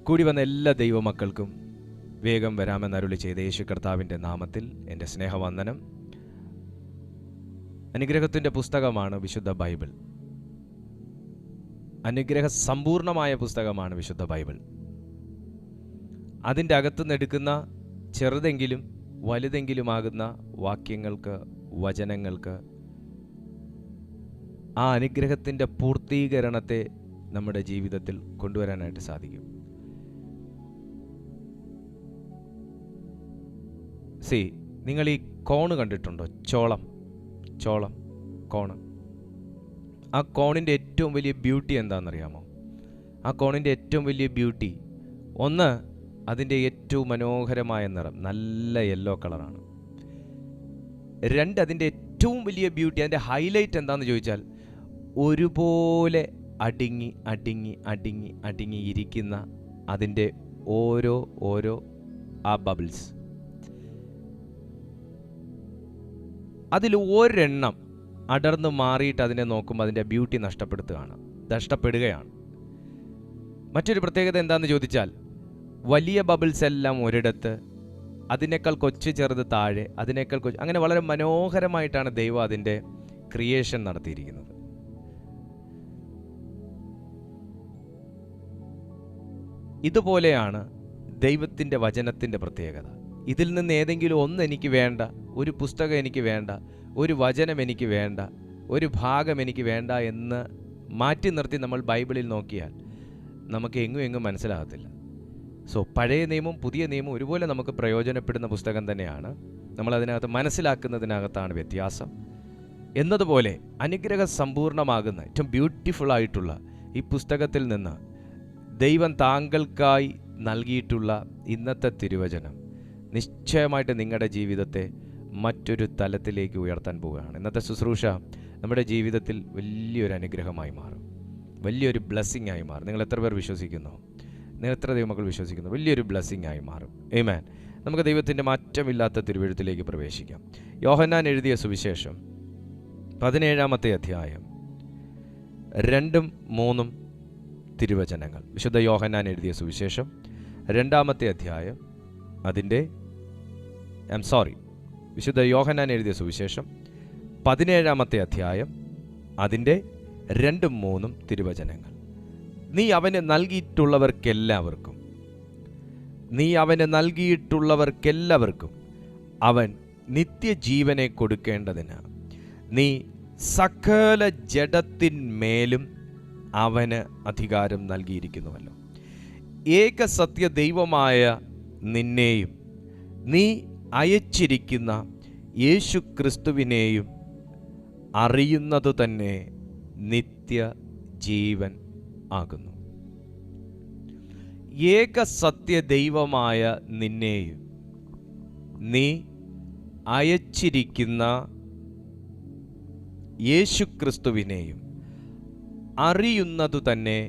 കൂടി വന്ന എല്ലാ ദൈവമക്കൾക്കും വേഗം വരാമെന്നരുളി ചെയ്ത യേശു കർത്താവിൻ്റെ നാമത്തിൽ എൻ്റെ സ്നേഹവന്ദനം. അനുഗ്രഹത്തിൻ്റെ പുസ്തകമാണ് വിശുദ്ധ ബൈബിൾ. അനുഗ്രഹ സമ്പൂർണമായ പുസ്തകമാണ് വിശുദ്ധ ബൈബിൾ. അതിൻ്റെ അകത്തുനിന്ന് എടുക്കുന്ന ചെറുതെങ്കിലും വലുതെങ്കിലുമാകുന്ന വാക്യങ്ങൾക്ക്, വചനങ്ങൾക്ക് ആ അനുഗ്രഹത്തിൻ്റെ പൂർത്തീകരണത്തെ നമ്മുടെ ജീവിതത്തിൽ കൊണ്ടുവരാനായിട്ട് സാധിക്കും. നിങ്ങൾ ഈ കോണ് കണ്ടിട്ടുണ്ടോ? ചോളം കോണ്. ആ കോണിൻ്റെ ഏറ്റവും വലിയ ബ്യൂട്ടി എന്താണെന്നറിയാമോ? ആ കോണിൻ്റെ ഏറ്റവും വലിയ ബ്യൂട്ടി, ഒന്ന്, അതിൻ്റെ ഏറ്റവും മനോഹരമായ നിറം, നല്ല യെല്ലോ കളറാണ്. രണ്ട്, അതിൻ്റെ ഏറ്റവും വലിയ ബ്യൂട്ടി, അതിൻ്റെ ഹൈലൈറ്റ് എന്താണെന്ന് ചോദിച്ചാൽ, ഒരുപോലെ അടുങ്ങി അടുങ്ങി അടുങ്ങി അടുങ്ങി ഇരിക്കുന്ന അതിൻ്റെ ഓരോ ആ ബബിൾസ്, അതിൽ ഒരെണ്ണം അടർന്നു മാറിയിട്ട് അതിനെ നോക്കുമ്പോൾ അതിൻ്റെ ബ്യൂട്ടി നഷ്ടപ്പെടുകയാണ്. മറ്റൊരു പ്രത്യേകത എന്താണെന്ന് ചോദിച്ചാൽ, വലിയ ബബിൾസ് എല്ലാം ഒരിടത്ത്, അതിനേക്കാൾ കൊച്ചു ചെറുത് താഴെ, അതിനേക്കാൾ കൊച്ചു, അങ്ങനെ വളരെ മനോഹരമായിട്ടാണ് ദൈവം അതിൻ്റെ ക്രിയേഷൻ നടത്തിയിരിക്കുന്നത്. ഇതുപോലെയാണ് ദൈവത്തിൻ്റെ വചനത്തിൻ്റെ പ്രത്യേകത. ഇതിൽ നിന്ന് ഏതെങ്കിലും ഒന്ന് എനിക്ക് വേണ്ട, ഒരു പുസ്തകം എനിക്ക് വേണ്ട, ഒരു വചനം എനിക്ക് വേണ്ട, ഒരു ഭാഗം എനിക്ക് വേണ്ട എന്ന് മാറ്റി നിർത്തി നമ്മൾ ബൈബിളിൽ നോക്കിയാൽ നമുക്ക് എങ്ങും മനസ്സിലാകത്തില്ല. പഴയ നിയമവും പുതിയ നിയമവും ഒരുപോലെ നമുക്ക് പ്രയോജനപ്പെടുന്ന പുസ്തകം തന്നെയാണ്. നമ്മളതിനകത്ത് മനസ്സിലാക്കുന്നതിനകത്താണ് വ്യത്യാസം. എന്നതുപോലെ അനുഗ്രഹ സമ്പൂർണമാകുന്ന ഏറ്റവും ബ്യൂട്ടിഫുൾ ആയിട്ടുള്ള ഈ പുസ്തകത്തിൽ നിന്ന് ദൈവം താങ്കൾക്കായി നൽകിയിട്ടുള്ള ഇന്നത്തെ തിരുവചനം നിശ്ചയമായിട്ട് നിങ്ങളുടെ ജീവിതത്തെ മറ്റൊരു തലത്തിലേക്ക് ഉയർത്താൻ പോവുകയാണ്. ഇന്നത്തെ ശുശ്രൂഷ നമ്മുടെ ജീവിതത്തിൽ വലിയൊരു അനുഗ്രഹമായി മാറും, വലിയൊരു ബ്ലെസ്സിങ് ആയി മാറും. നിങ്ങൾ എത്ര പേർ വിശ്വസിക്കുന്നു? നിങ്ങൾ എത്ര ദൈവമക്കൾ വിശ്വസിക്കുന്നു? വലിയൊരു ബ്ലെസ്സിങ് ആയി മാറും. ആമേൻ. നമുക്ക് ദൈവത്തിൻ്റെ മാറ്റമില്ലാത്ത തിരുവെഴുത്തിലേക്ക് പ്രവേശിക്കാം. യോഹന്നാൻ എഴുതിയ സുവിശേഷം 17-ാമത്തെ അധ്യായം 2-3 തിരുവചനങ്ങൾ. വിശുദ്ധ യോഹന്നാൻ എഴുതിയ സുവിശേഷം 2-ാമത്തെ അധ്യായം വിശുദ്ധ യോഹന്നാൻ എഴുതിയ സുവിശേഷം 17-ാമത്തെ അധ്യായം അതിൻ്റെ 2-3 തിരുവചനങ്ങൾ. നീ അവന് നൽകിയിട്ടുള്ളവർക്കെല്ലാവർക്കും അവൻ നിത്യജീവനെ കൊടുക്കേണ്ടതിന് നീ സകല ജഡത്തിന്മേലും അവന് അധികാരം നൽകിയിരിക്കുന്നുവല്ലോ. ഏക സത്യ ദൈവമായ നിന്നെയും നീ അയച്ചിരിക്കുന്ന യേശു ക്രിസ്തുവിനെയും അറിയുന്നതു തന്നെ നിത്യജീവൻ ആകുന്നു. ഏക സത്യ ദൈവമായ നിന്നെയും നീ അയച്ചിരിക്കുന്ന യേശു ക്രിസ്തുവിനെയും അറിയുന്നതു തന്നെ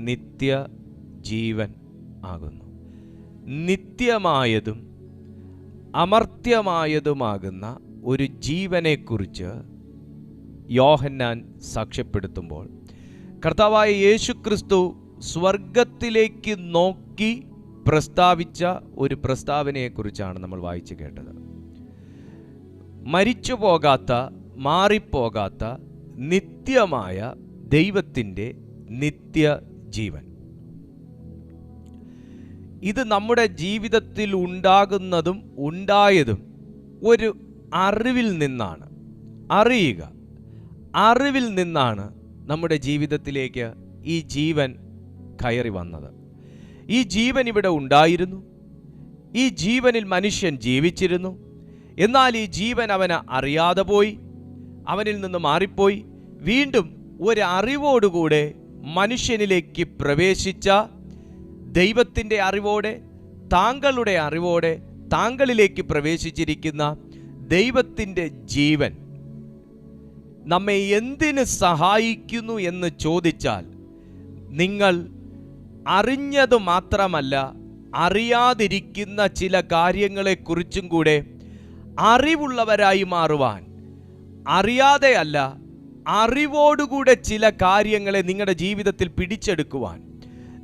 നിത്യജീവൻ ആകുന്നു. നിത്യമായതും അമർത്യമായതുമാകുന്ന ഒരു ജീവനെക്കുറിച്ച് യോഹന്നാൻ സാക്ഷ്യപ്പെടുത്തുമ്പോൾ, കർത്താവായ യേശു ക്രിസ്തു സ്വർഗത്തിലേക്ക് നോക്കി പ്രസ്താവിച്ച ഒരു പ്രസ്താവനയെക്കുറിച്ചാണ് നമ്മൾ വായിച്ചു കേട്ടത്. മരിച്ചു പോകാത്ത, മാറിപ്പോകാത്ത, നിത്യമായ ദൈവത്തിൻ്റെ നിത്യജീവൻ. ഇത് നമ്മുടെ ജീവിതത്തിൽ ഉണ്ടാകുന്നതും ഉണ്ടായതും ഒരു അറിവിൽ നിന്നാണ്. അറിവിൽ നിന്നാണ് നമ്മുടെ ജീവിതത്തിലേക്ക് ഈ ജീവൻ കയറി വന്നത്. ഈ ജീവൻ ഇവിടെ ഉണ്ടായിരുന്നു. ഈ ജീവനിൽ മനുഷ്യൻ ജീവിച്ചിരുന്നു. എന്നാൽ ഈ ജീവൻ അവന് അറിയാതെ പോയി, അവനിൽ നിന്ന് മാറിപ്പോയി. വീണ്ടും ഒരു അറിവോടുകൂടെ മനുഷ്യനിലേക്ക് പ്രവേശിച്ച ദൈവത്തിൻ്റെ അറിവോടെ, താങ്കളുടെ അറിവോടെ താങ്കളിലേക്ക് പ്രവേശിച്ചിരിക്കുന്ന ദൈവത്തിൻ്റെ ജീവൻ നമ്മെ എന്തിന് സഹായിക്കുന്നു എന്ന് ചോദിച്ചാൽ, നിങ്ങൾ അറിഞ്ഞത് മാത്രമല്ല, അറിയാതിരിക്കുന്ന ചില കാര്യങ്ങളെക്കുറിച്ചും കൂടെ അറിവുള്ളവരായി മാറുവാൻ, അറിയാതെയല്ല അറിവോടുകൂടെ ചില കാര്യങ്ങളെ നിങ്ങളുടെ ജീവിതത്തിൽ പിടിച്ചെടുക്കുവാൻ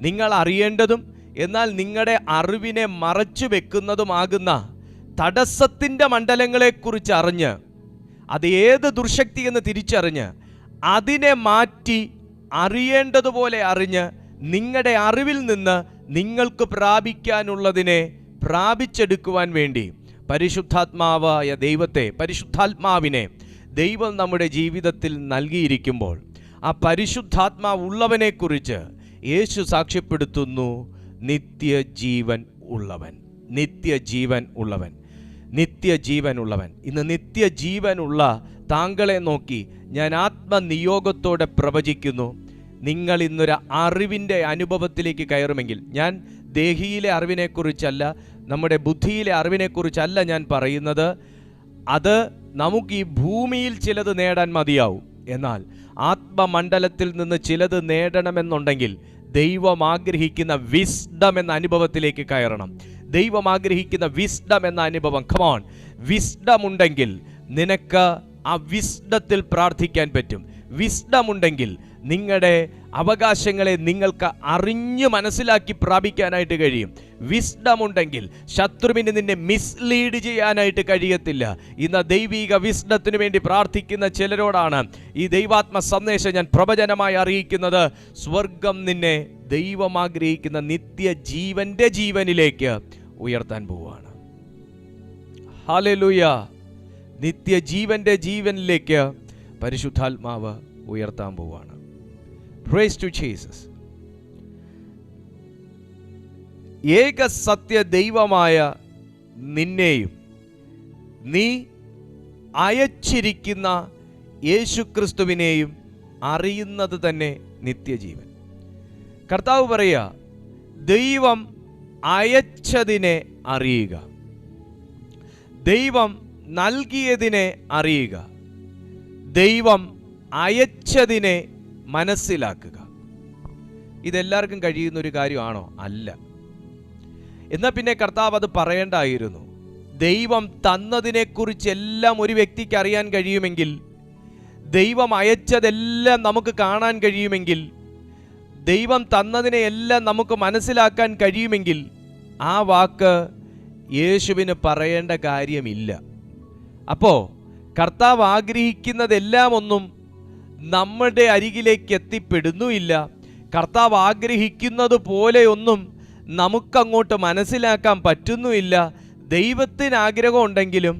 നിങ്ങൾ അറിയേണ്ടതും എന്നാൽ നിങ്ങളുടെ അറിവിനെ മറച്ചു വെക്കുന്നതുമാകുന്ന തടസ്സത്തിൻ്റെ മണ്ഡലങ്ങളെക്കുറിച്ച് അറിഞ്ഞ്, അത് ഏത് ദുർശക്തി എന്ന് തിരിച്ചറിഞ്ഞ് അതിനെ മാറ്റി അറിയേണ്ടതുപോലെ അറിഞ്ഞ് നിങ്ങളുടെ അറിവിൽ നിന്ന് നിങ്ങൾക്ക് പ്രാപിക്കാനുള്ളതിനെ പ്രാപിച്ചെടുക്കുവാൻ വേണ്ടി പരിശുദ്ധാത്മാവായ ദൈവത്തെ, പരിശുദ്ധാത്മാവിനെ ദൈവം നമ്മുടെ ജീവിതത്തിൽ നൽകിയിരിക്കുമ്പോൾ ആ പരിശുദ്ധാത്മാവുള്ളവനെക്കുറിച്ച് യേശു സാക്ഷ്യപ്പെടുത്തുന്നു, നിത്യജീവൻ ഉള്ളവൻ, നിത്യജീവൻ ഉള്ളവൻ, നിത്യജീവൻ ഉള്ളവൻ. ഇന്ന് നിത്യജീവനുള്ള താങ്കളെ നോക്കി ഞാൻ ആത്മനിയോഗത്തോടെ പ്രവചിക്കുന്നു. നിങ്ങൾ ഇന്നൊരു അറിവിൻ്റെ അനുഭവത്തിലേക്ക് കയറുമെങ്കിൽ, ഞാൻ ദേഹിയിലെ അറിവിനെക്കുറിച്ചല്ല, നമ്മുടെ ബുദ്ധിയിലെ അറിവിനെക്കുറിച്ചല്ല ഞാൻ പറയുന്നത്. അത് നമുക്ക് ഈ ഭൂമിയിൽ ചിലത് നേടാൻ മതിയാവും. എന്നാൽ ആത്മമണ്ഡലത്തിൽ നിന്ന് ചിലത് നേടണമെന്നുണ്ടെങ്കിൽ ദൈവം ആഗ്രഹിക്കുന്ന വിസ്ഡം എന്ന അനുഭവത്തിലേക്ക് കയറണം. ദൈവം ആഗ്രഹിക്കുന്ന വിസ്ഡം എന്ന അനുഭവം. കമോൺ, വിസ്ഡം ഉണ്ടെങ്കിൽ നിനക്ക് ആ വിസ്ഡത്തിൽ പ്രാർത്ഥിക്കാൻ പറ്റും. വിസ്ഡം ഉണ്ടെങ്കിൽ നിങ്ങളുടെ അവകാശങ്ങളെ നിങ്ങൾക്ക് അറിഞ്ഞ് മനസ്സിലാക്കി പ്രാപിക്കാനായിട്ട് കഴിയും. വിസ്ഡം ഉണ്ടെങ്കിൽ ശത്രുവിന് നിന്നെ മിസ്ലീഡ് ചെയ്യാനായിട്ട് കഴിയത്തില്ല. ഇന്ന് ദൈവിക വിസ്ഡത്തിന് വേണ്ടി പ്രാർത്ഥിക്കുന്ന ചിലരോടാണ് ഈ ദൈവാത്മ സന്ദേശം ഞാൻ പ്രവചനമായി അറിയിക്കുന്നത്. സ്വർഗം നിന്നെ ദൈവം ആഗ്രഹിക്കുന്ന നിത്യജീവന്റെ ജീവനിലേക്ക് ഉയർത്താൻ പോവുകയാണ്. ഹല്ലേലൂയ. നിത്യജീവന്റെ ജീവനിലേക്ക് പരിശുദ്ധാത്മാവ് ഉയർത്താൻ പോവുകയാണ്. Praise to Jesus. ഏക സത്യ ദൈവമായ നിന്നെയും നീ അയച്ചിരിക്കുന്ന യേശുക്രിസ്തുവിനെയും അറിയുന്നത് തന്നെ നിത്യജീവൻ. കർത്താവ് പറയുക, ദൈവം അയച്ചതിനെ അറിയുക, ദൈവം നൽകിയതിനെ അറിയുക, ദൈവം അയച്ചതിനെ മനസ്സിലാക്കുക. ഇതെല്ലാവർക്കും കഴിയുന്ന ഒരു കാര്യമാണോ? അല്ല. എന്നാൽ പിന്നെ കർത്താവ് അത് പറയേണ്ടായിരുന്നു. ദൈവം തന്നതിനെക്കുറിച്ചെല്ലാം ഒരു വ്യക്തിക്ക് അറിയാൻ കഴിയുമെങ്കിൽ, ദൈവം അയച്ചതെല്ലാം നമുക്ക് കാണാൻ കഴിയുമെങ്കിൽ, ദൈവം തന്നതിനെയെല്ലാം നമുക്ക് മനസ്സിലാക്കാൻ കഴിയുമെങ്കിൽ ആ വാക്ക് യേശുവിന് പറയേണ്ട കാര്യമില്ല. അപ്പോൾ കർത്താവ് ആഗ്രഹിക്കുന്നതെല്ലാം ഒന്നും നമ്മുടെ അരികിലേക്ക് എത്തിപ്പെടുന്നുമില്ല. കർത്താവ് ആഗ്രഹിക്കുന്നത് പോലെയൊന്നും നമുക്കങ്ങോട്ട് മനസ്സിലാക്കാൻ പറ്റുന്നുമില്ല. ദൈവത്തിന് ആഗ്രഹമുണ്ടെങ്കിലും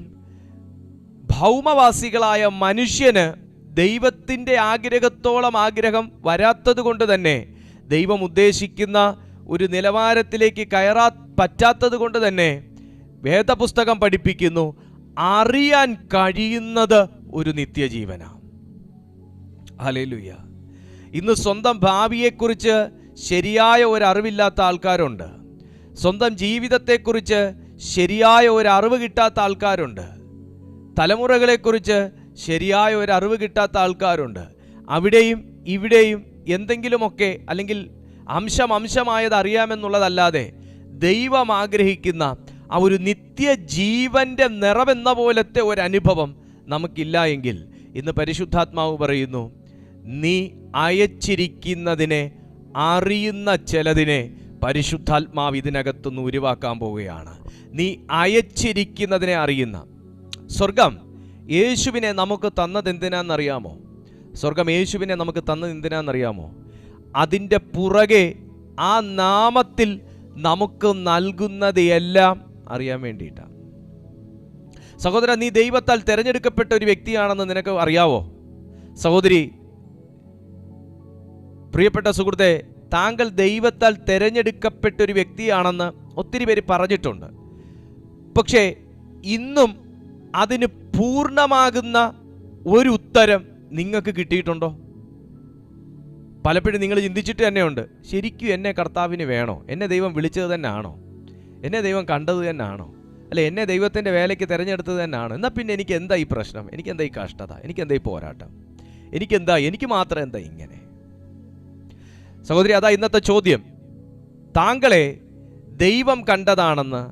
ഭൗമവാസികളായ മനുഷ്യന് ദൈവത്തിൻ്റെ ആഗ്രഹത്തോളം ആഗ്രഹം വരാത്തത് കൊണ്ട് തന്നെ, ദൈവം ഉദ്ദേശിക്കുന്ന ഒരു നിലവാരത്തിലേക്ക് കയറാൻ പറ്റാത്തത് കൊണ്ട് തന്നെ വേദപുസ്തകം പഠിപ്പിക്കുന്നു, അറിയാൻ കഴിയുന്നത് ഒരു നിത്യജീവനാണ്. ഹല്ലേലൂയ. ഇന്ന് സ്വന്തം ഭാവിയെക്കുറിച്ച് ശരിയായ ഒരു അറിവില്ലാത്ത ആൾക്കാരുണ്ട്. സ്വന്തം ജീവിതത്തെക്കുറിച്ച് ശരിയായ ഒരു അറിവ് കിട്ടാത്ത ആൾക്കാരുണ്ട്. തലമുറകളെക്കുറിച്ച് ശരിയായ ഒരു അറിവ് കിട്ടാത്ത ആൾക്കാരുണ്ട്. അവിടെയും ഇവിടെയും എന്തെങ്കിലുമൊക്കെ, അല്ലെങ്കിൽ അംശമായത് അറിയാമെന്നുള്ളതല്ലാതെ ദൈവം ആഗ്രഹിക്കുന്ന ആ ഒരു നിത്യജീവന്റെ നിറവെന്ന പോലത്തെ ഒരു അനുഭവം നമുക്കില്ല എങ്കിൽ, ഇന്ന് പരിശുദ്ധാത്മാവ് പറയുന്നു, നീ അയച്ചിരിക്കുന്നതിനെ അറിയുന്ന ചിലതിനെ പരിശുദ്ധാത്മാവ് ഇതിനകത്തുനിന്ന് ഉരുവാക്കാൻ പോവുകയാണ്. നീ അയച്ചിരിക്കുന്നതിനെ അറിയുന്ന. സ്വർഗം യേശുവിനെ നമുക്ക് തന്നത് എന്തിനാണെന്നറിയാമോ? സ്വർഗം യേശുവിനെ നമുക്ക് തന്നത് എന്തിനാണെന്നറിയാമോ? അതിൻ്റെ പുറകെ ആ നാമത്തിൽ നമുക്ക് നൽകുന്നത് എല്ലാം അറിയാൻ വേണ്ടിയിട്ടാണ്. സഹോദര, നീ ദൈവത്താൽ തിരഞ്ഞെടുക്കപ്പെട്ട ഒരു വ്യക്തിയാണെന്ന് നിനക്ക് അറിയാവോ? സഹോദരി, പ്രിയപ്പെട്ട സുഹൃത്തെ, താങ്കൾ ദൈവത്താൽ തിരഞ്ഞെടുക്കപ്പെട്ട ഒരു വ്യക്തിയാണെന്ന് ഒത്തിരി പേര് പറഞ്ഞിട്ടുണ്ട്. പക്ഷേ ഇന്നും അതിന് പൂർണ്ണമാകുന്ന ഒരു ഉത്തരം നിങ്ങൾക്ക് കിട്ടിയിട്ടുണ്ടോ? പലപ്പോഴും നിങ്ങൾ ചിന്തിച്ചിട്ട് തന്നെയുണ്ട്, ശരിക്കും എന്നെ കർത്താവിന് വേണോ? എന്നെ ദൈവം വിളിച്ചത് തന്നെ ആണോ? എന്നെ ദൈവം കണ്ടത് തന്നെ ആണോ? അല്ലെ, എന്നെ ദൈവത്തിൻ്റെ വേലയ്ക്ക് തിരഞ്ഞെടുത്തത് തന്നെ ആണോ? എന്നാൽ പിന്നെ എനിക്ക് എന്താ ഈ പ്രശ്നം? എനിക്കെന്താ ഈ കഷ്ടത? എനിക്കെന്താ ഈ പോരാട്ടം? എനിക്ക് മാത്രം എന്താ ഇങ്ങനെ? സഹോദരി, അതാ ഇന്നത്തെ ചോദ്യം. താങ്കളെ ദൈവം കണ്ടതാണെന്ന്,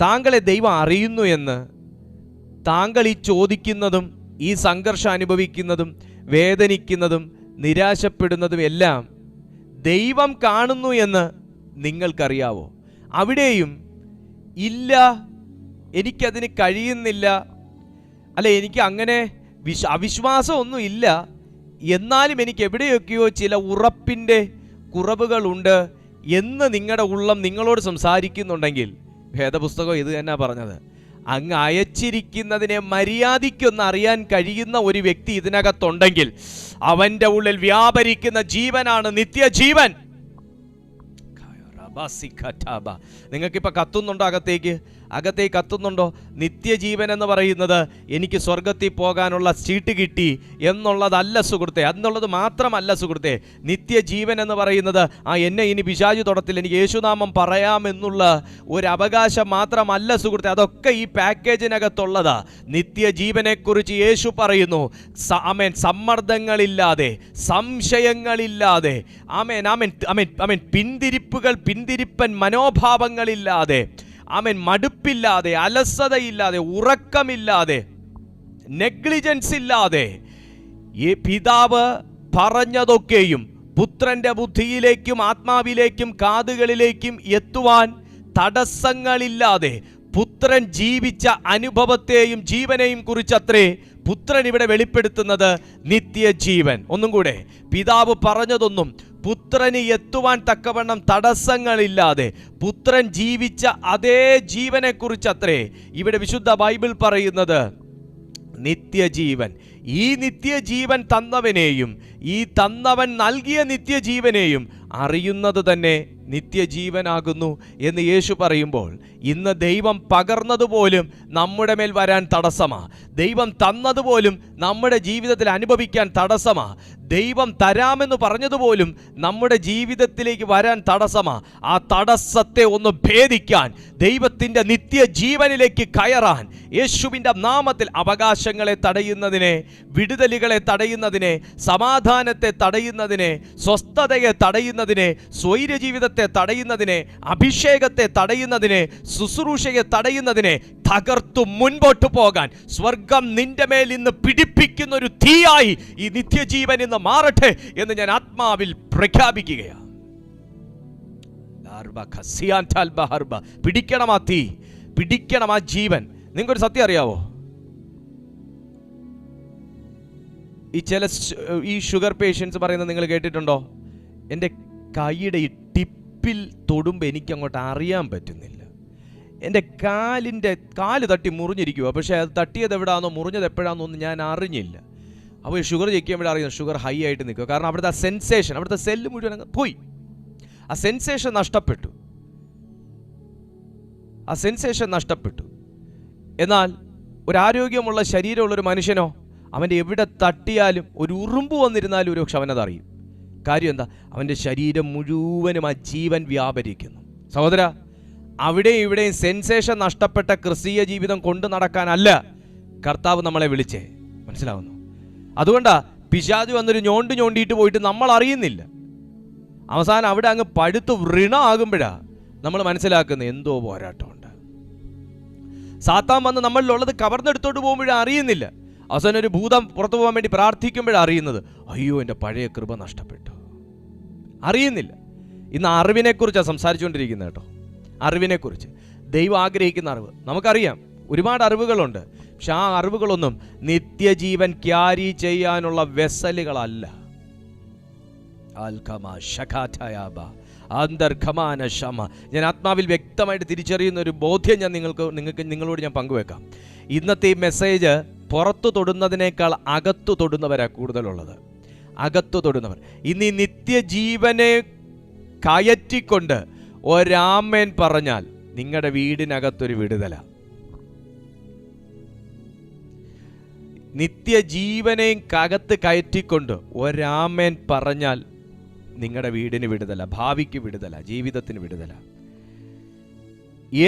താങ്കളെ ദൈവം അറിയുന്നു എന്ന് താങ്കൾ ഈ ചോദിക്കുന്നതും ഈ സംഘർഷം അനുഭവിക്കുന്നതും വേദനിക്കുന്നതും നിരാശപ്പെടുന്നതും എല്ലാം ദൈവം കാണുന്നു എന്ന് നിങ്ങൾക്കറിയാവോ? അവിടെയും ഇല്ല, എനിക്കതിന് കഴിയുന്നില്ല, അല്ലെ എനിക്ക് അങ്ങനെ അവിശ്വാസമൊന്നും ഇല്ല, എന്നാലും എനിക്ക് എവിടെയൊക്കെയോ ചില ഉറപ്പിൻ്റെ കുറവുകളുണ്ട് എന്ന് നിങ്ങളുടെ ഉള്ളം നിങ്ങളോട് സംസാരിക്കുന്നുണ്ടെങ്കിൽ, വേദപുസ്തകം ഇത് തന്നെ പറഞ്ഞത്, അങ്ങ് അയച്ചിരിക്കുന്നതിനെ മര്യാദയ്ക്കൊന്ന് അറിയാൻ കഴിയുന്ന ഒരു വ്യക്തി ഇതിനകത്തുണ്ടെങ്കിൽ അവൻ്റെ ഉള്ളിൽ വ്യാപരിക്കുന്ന ജീവനാണ് നിത്യജീവൻ. നിങ്ങൾക്കിപ്പോൾ കത്തുന്നുണ്ടോ? അകത്തേക്ക് കത്തുന്നുണ്ടോ? നിത്യജീവൻ എന്ന് പറയുന്നത് എനിക്ക് സ്വർഗത്തിൽ പോകാനുള്ള സീറ്റ് കിട്ടി എന്നുള്ളതല്ല സുഹൃത്തെ, എന്നുള്ളത് മാത്രമല്ല സുഹൃത്തെ. നിത്യജീവൻ എന്ന് പറയുന്നത് എന്നെ ഇനി പിശാചു തൊടത്തിൽ, എനിക്ക് യേശുനാമം പറയാമെന്നുള്ള ഒരു അവകാശം മാത്രമല്ല സുഹൃത്തെ. അതൊക്കെ ഈ പാക്കേജിനകത്തുള്ളതാ. നിത്യജീവനെക്കുറിച്ച് യേശു പറയുന്നു, ആമേൻ, സമ്മർദ്ദങ്ങളില്ലാതെ, സംശയങ്ങളില്ലാതെ, ആമേൻ ആമേൻ ആമേൻ ആമേൻ പിന്തിരിപ്പൻ മനോഭാവങ്ങളില്ലാതെ, ആമേൻ, മടുപ്പില്ലാതെ, അലസതയില്ലാതെ, ഉറക്കമില്ലാതെ, നെഗ്ലിജൻസ് ഇല്ലാതെ, ഈ പിതാവ് പറഞ്ഞതൊക്കെയും പുത്രന്റെ ബുദ്ധിയിലേക്കും ആത്മാവിലേക്കും കാതുകളിലേക്കും എത്തുവാൻ തടസ്സങ്ങളില്ലാതെ പുത്രൻ ജീവിച്ച അനുഭവത്തെയും ജീവനെയും കുറിച്ചത്രേ പുത്രൻ ഇവിടെ വെളിപ്പെടുത്തുന്നത് നിത്യജീവൻ. ഒന്നും കൂടെ, പിതാവ് പറഞ്ഞതൊന്നും പുത്രന് എത്തുവാൻ തക്കവണ്ണം തടസ്സങ്ങളില്ലാതെ പുത്രൻ ജീവിച്ച അതേ ജീവനെക്കുറിച്ചത്രേ ഇവിടെ വിശുദ്ധ ബൈബിൾ പറയുന്നത് നിത്യജീവൻ. ഈ നിത്യജീവൻ തന്നവനെയും ഈ തന്നവൻ നൽകിയ നിത്യജീവനെയും അറിയുന്നത് തന്നെ നിത്യജീവനാകുന്നു എന്ന് യേശു പറയുമ്പോൾ, ഇന്ന് ദൈവം പകർന്നതുപോലും നമ്മുടെ മേൽ വരാൻ തടസ്സമാ. ദൈവം തന്നതുപോലും നമ്മുടെ ജീവിതത്തിൽ അനുഭവിക്കാൻ തടസ്സമാ. ദൈവം തരാമെന്ന് പറഞ്ഞതുപോലും നമ്മുടെ ജീവിതത്തിലേക്ക് വരാൻ തടസ്സമാ. ആ തടസ്സത്തെ ഒന്ന് ഭേദിക്കാൻ, ദൈവത്തിൻ്റെ നിത്യജീവനിലേക്ക് കയറാൻ, യേശുവിൻ്റെ നാമത്തിൽ അവകാശങ്ങളെ തടയുന്നതിനെ, വിടുതലുകളെ തടയുന്നതിനെ, സമാധാനത്തെ തടയുന്നതിനെ, സ്വസ്ഥതയെ തടയുന്നതിനെ, സ്വൈരജീവിതത്തെ തടയുന്നതിനെ, അഭിഷേകത്തെ തടയുന്നതിനെ, ശുശ്രൂഷയെ തടയുന്നതിനെ തകർത്തു മുൻപോട്ട് പോകാൻ സ്വർഗം നിന്റെ മേൽ ഇന്ന് പിടിപ്പിക്കുന്ന ഒരു തീയായി ഈ നിത്യജീവൻ ഇന്ന് മാറട്ടെ എന്ന് ഞാൻ ആത്മാവിൽ പ്രഖ്യാപിക്കുകയാണ്. പിടിക്കണം ആ തീ, പിടിക്കണം ആ ജീവൻ. നിങ്ങൾക്കൊരു സത്യം അറിയാവോ? ഈ ഷുഗർ പേഷ്യൻസ് പറയുന്നത് നിങ്ങൾ കേട്ടിട്ടുണ്ടോ? എൻ്റെ കൈയുടെ ഈ ടിപ്പിൽ തൊടുമ്പോൾ എനിക്കങ്ങോട്ട് അറിയാൻ പറ്റുന്നില്ല. എൻ്റെ കാല് തട്ടി മുറിഞ്ഞിരിക്കുക, പക്ഷേ അത് തട്ടിയത് എവിടെയാണെന്നോ മുറിഞ്ഞത് എപ്പോഴാണെന്നൊന്നും ഞാൻ അറിഞ്ഞില്ല. അപ്പോൾ ഈ ഷുഗർ ചെക്ക് ചെയ്യുമ്പോൾ അറിയുന്നത് ഷുഗർ ഹൈ ആയിട്ട് നിൽക്കുക. കാരണം അവിടുത്തെ ആ സെൻസേഷൻ, അവിടുത്തെ സെല്ല് മുഴുവൻ അങ്ങ് പോയി. ആ സെൻസേഷൻ നഷ്ടപ്പെട്ടു. എന്നാൽ ഒരാരോഗ്യമുള്ള ശരീരമുള്ളൊരു മനുഷ്യനോ, അവൻ്റെ എവിടെ തട്ടിയാലും ഒരു ഉറുമ്പ് വന്നിരുന്നാലും ഒരു പക്ഷെ അവനതറിയും. കാര്യം എന്താ? അവൻ്റെ ശരീരം മുഴുവനും ആ ജീവൻ വ്യാപരിക്കുന്നു. സഹോദര, അവിടെയും ഇവിടെയും സെൻസേഷൻ നഷ്ടപ്പെട്ട ക്രിസ്തീയ ജീവിതം കൊണ്ടു നടക്കാനല്ല കർത്താവ് നമ്മളെ വിളിച്ചേ. മനസ്സിലാവുന്നു? അതുകൊണ്ടാ പിശാച് വന്നൊരു ഞോണ്ടിയിട്ട് പോയിട്ട് നമ്മൾ അറിയുന്നില്ല. അവസാനം അവിടെ അങ്ങ് പഴുത്ത് വൃണമാകുമ്പോഴാ നമ്മൾ മനസ്സിലാക്കുന്നത് എന്തോ പോരാട്ടമുണ്ട്. സാത്താൻ വന്ന് നമ്മളിലുള്ളത് കവർന്നെടുത്തോട്ട് പോകുമ്പോഴാ അറിയുന്നില്ല. അവസാനം ഒരു ഭൂതം പുറത്തു പോകാൻ വേണ്ടി പ്രാർത്ഥിക്കുമ്പോഴാണ് അറിയുന്നത്, അയ്യോ എൻ്റെ പഴയ കൃപ നഷ്ടപ്പെട്ടു. അറിയുന്നില്ല. ഇന്ന് അറിവിനെക്കുറിച്ചാണ് സംസാരിച്ചുകൊണ്ടിരിക്കുന്നത് കേട്ടോ. അറിവിനെക്കുറിച്ച്, ദൈവം ആഗ്രഹിക്കുന്ന അറിവ്. നമുക്കറിയാം ഒരുപാട് അറിവുകളുണ്ട്, പക്ഷെ ആ അറിവുകളൊന്നും നിത്യജീവൻ ക്യാരി ചെയ്യാനുള്ള വെസലുകളല്ല. ഞാൻ ആത്മാവിൽ വ്യക്തമായിട്ട് തിരിച്ചറിയുന്ന ഒരു ബോധ്യം ഞാൻ നിങ്ങളോട് ഞാൻ പങ്കുവെക്കാം. ഇന്നത്തെ ഈ മെസ്സേജ് പുറത്തു തൊടുന്നതിനേക്കാൾ അകത്തു തൊടുന്നവരാ കൂടുതലുള്ളത്. അകത്തു തൊടുന്നവർ. ഇന്ന് ഈ നിത്യജീവനെ കയറ്റിക്കൊണ്ട് ഒരാമേൻ പറഞ്ഞാൽ നിങ്ങളുടെ വീടിനകത്തൊരു വിടുതല. നിത്യജീവനെയും കകത്ത് കയറ്റിക്കൊണ്ട് ഒരാമേൻ പറഞ്ഞാൽ നിങ്ങളുടെ വീടിന് വിടുതല, ഭാവിക്ക് വിടുതല, ജീവിതത്തിന് വിടുതല.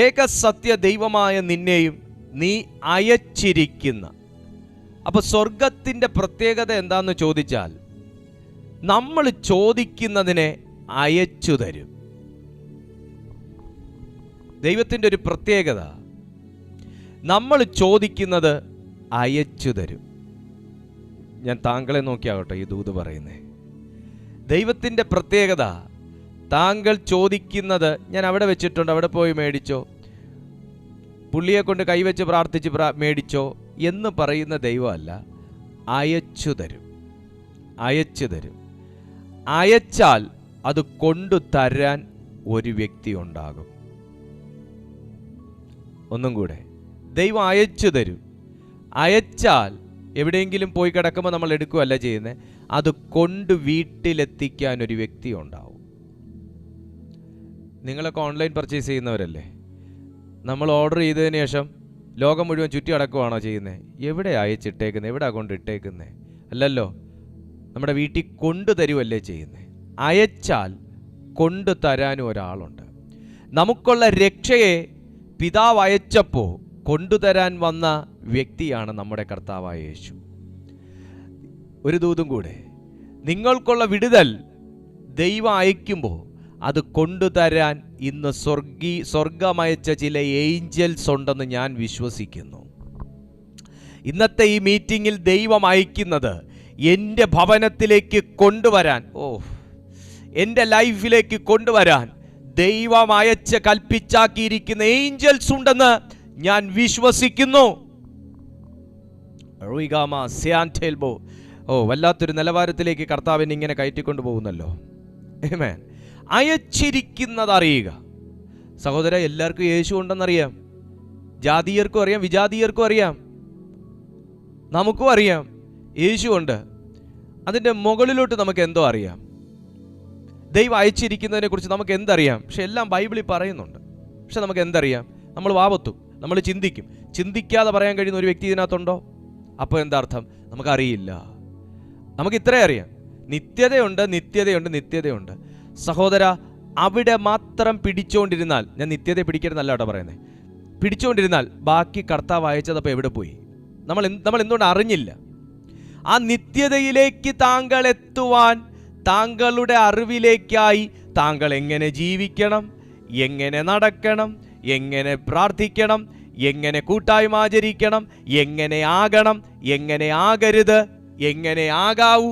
ഏകസത്യ ദൈവമായ നിന്നെയും നീ അയച്ചിരിക്കുന്ന. അപ്പൊ സ്വർഗത്തിന്റെ പ്രത്യേകത എന്താന്ന് ചോദിച്ചാൽ, നമ്മൾ ചോദിക്കുന്നതിനെ അയച്ചു തരും. ദൈവത്തിൻ്റെ ഒരു പ്രത്യേകത, നമ്മൾ ചോദിക്കുന്നത് അയച്ചു തരും. ഞാൻ താങ്കളെ നോക്കിയാകട്ടെ ഈ ദൂത് പറയുന്നേ. ദൈവത്തിൻ്റെ പ്രത്യേകത, താങ്കൾ ചോദിക്കുന്നത് ഞാൻ അവിടെ വെച്ചിട്ടുണ്ട്, അവിടെ പോയി മേടിച്ചോ, പുള്ളിയെ കൊണ്ട് കൈവച്ച് പ്രാർത്ഥിച്ച് മേടിച്ചോ എന്ന് പറയുന്ന ദൈവമല്ല. അയച്ചു തരും, അയച്ചു തരും. അയച്ചാൽ അത് കൊണ്ടു തരാൻ ഒരു വ്യക്തി ഉണ്ടാകും. ഒന്നും കൂടെ, ദൈവം അയച്ചു തരും. അയച്ചാൽ എവിടെയെങ്കിലും പോയി കിടക്കുമ്പോൾ നമ്മൾ എടുക്കുകയല്ല ചെയ്യുന്നത്, അത് കൊണ്ട് വീട്ടിലെത്തിക്കാൻ ഒരു വ്യക്തി ഉണ്ടാവും. നിങ്ങളൊക്കെ ഓൺലൈൻ പർച്ചേസ് ചെയ്യുന്നവരല്ലേ? നമ്മൾ ഓർഡർ ചെയ്തതിന് ശേഷം ലോകം മുഴുവൻ ചുറ്റി അടക്കുകയാണോ ചെയ്യുന്നത്? എവിടെ അയച്ചിട്ടേക്കുന്നത്, എവിടെ കൊണ്ടിട്ടേക്കുന്നത്? അല്ലല്ലോ, നമ്മുടെ വീട്ടിൽ കൊണ്ടു തരുമല്ലേ ചെയ്യുന്നത്. അയച്ചാൽ കൊണ്ടു തരാനും ഒരാളുണ്ട്. നമുക്കുള്ള രക്ഷയെ പിതാവ് അയച്ചപ്പോൾ കൊണ്ടുതരാൻ വന്ന വ്യക്തിയാണ് നമ്മുടെ കർത്താവായ യേശു. ഒരു ദൂതും കൂടെ, നിങ്ങൾക്കുള്ള വിടുതൽ ദൈവം അയക്കുമ്പോൾ അത് കൊണ്ടുതരാൻ ഇന്ന് സ്വർഗമയച്ച ചില ഏഞ്ചൽസ് ഉണ്ടെന്ന് ഞാൻ വിശ്വസിക്കുന്നു. ഇന്നത്തെ ഈ മീറ്റിങ്ങിൽ ദൈവം അയക്കുന്നത് എൻ്റെ ഭവനത്തിലേക്ക് കൊണ്ടുവരാൻ, എൻ്റെ ലൈഫിലേക്ക് കൊണ്ടുവരാൻ ദൈവം അയച്ച് കൽപ്പിച്ചാക്കിയിരിക്കുന്ന ഏഞ്ചൽസ് ഉണ്ടെന്ന് ഞാൻ വിശ്വസിക്കുന്നു. വല്ലാത്തൊരു നിലവാരത്തിലേക്ക് കർത്താവിനെ ഇങ്ങനെ കയറ്റിക്കൊണ്ടു പോകുന്നല്ലോ. ആമേൻ. അയച്ചിരിക്കുന്നത് അറിയുക. സഹോദര, എല്ലാവർക്കും യേശു ഉണ്ടെന്നറിയാം. ജാതീയർക്കും അറിയാം, വിജാതീയർക്കും അറിയാം, നമുക്കും അറിയാം യേശു ഉണ്ട്. അതിൻ്റെ മുകളിലോട്ട് നമുക്ക് എന്തോ അറിയാം. ദൈവം അയച്ചിരിക്കുന്നതിനെ കുറിച്ച് നമുക്ക് എന്തറിയാം? പക്ഷെ എല്ലാം ബൈബിളിൽ പറയുന്നുണ്ട്. പക്ഷെ നമുക്ക് എന്തറിയാം? നമ്മൾ വാവത്തും, നമ്മൾ ചിന്തിക്കും. ചിന്തിക്കാതെ പറയാൻ കഴിയുന്ന ഒരു വ്യക്തി ഇതിനകത്തുണ്ടോ? അപ്പോൾ എന്താ അർത്ഥം? നമുക്കറിയില്ല. നമുക്ക് ഇത്രേ അറിയാം, നിത്യതയുണ്ട്, നിത്യതയുണ്ട്, നിത്യതയുണ്ട്. സഹോദര, അവിടെ മാത്രം പിടിച്ചുകൊണ്ടിരുന്നാൽ, ഞാൻ നിത്യതയെ പിടിക്കരുതെന്നല്ല കേട്ടോ പറയുന്നത്, പിടിച്ചുകൊണ്ടിരുന്നാൽ ബാക്കി കർത്താവ് അയച്ചതപ്പോൾ എവിടെ പോയി? നമ്മൾ എന്തുകൊണ്ട് അറിഞ്ഞില്ല? ആ നിത്യതയിലേക്ക് താങ്കൾ എത്തുവാൻ, താങ്കളുടെ അറിവിലേക്കായി താങ്കൾ എങ്ങനെ ജീവിക്കണം, എങ്ങനെ നടക്കണം, എങ്ങനെ പ്രാർത്ഥിക്കണം, എങ്ങനെ കൂട്ടായ്മ ആചരിക്കണം, എങ്ങനെ ആകണം, എങ്ങനെ ആകരുത്, എങ്ങനെ ആകാവൂ,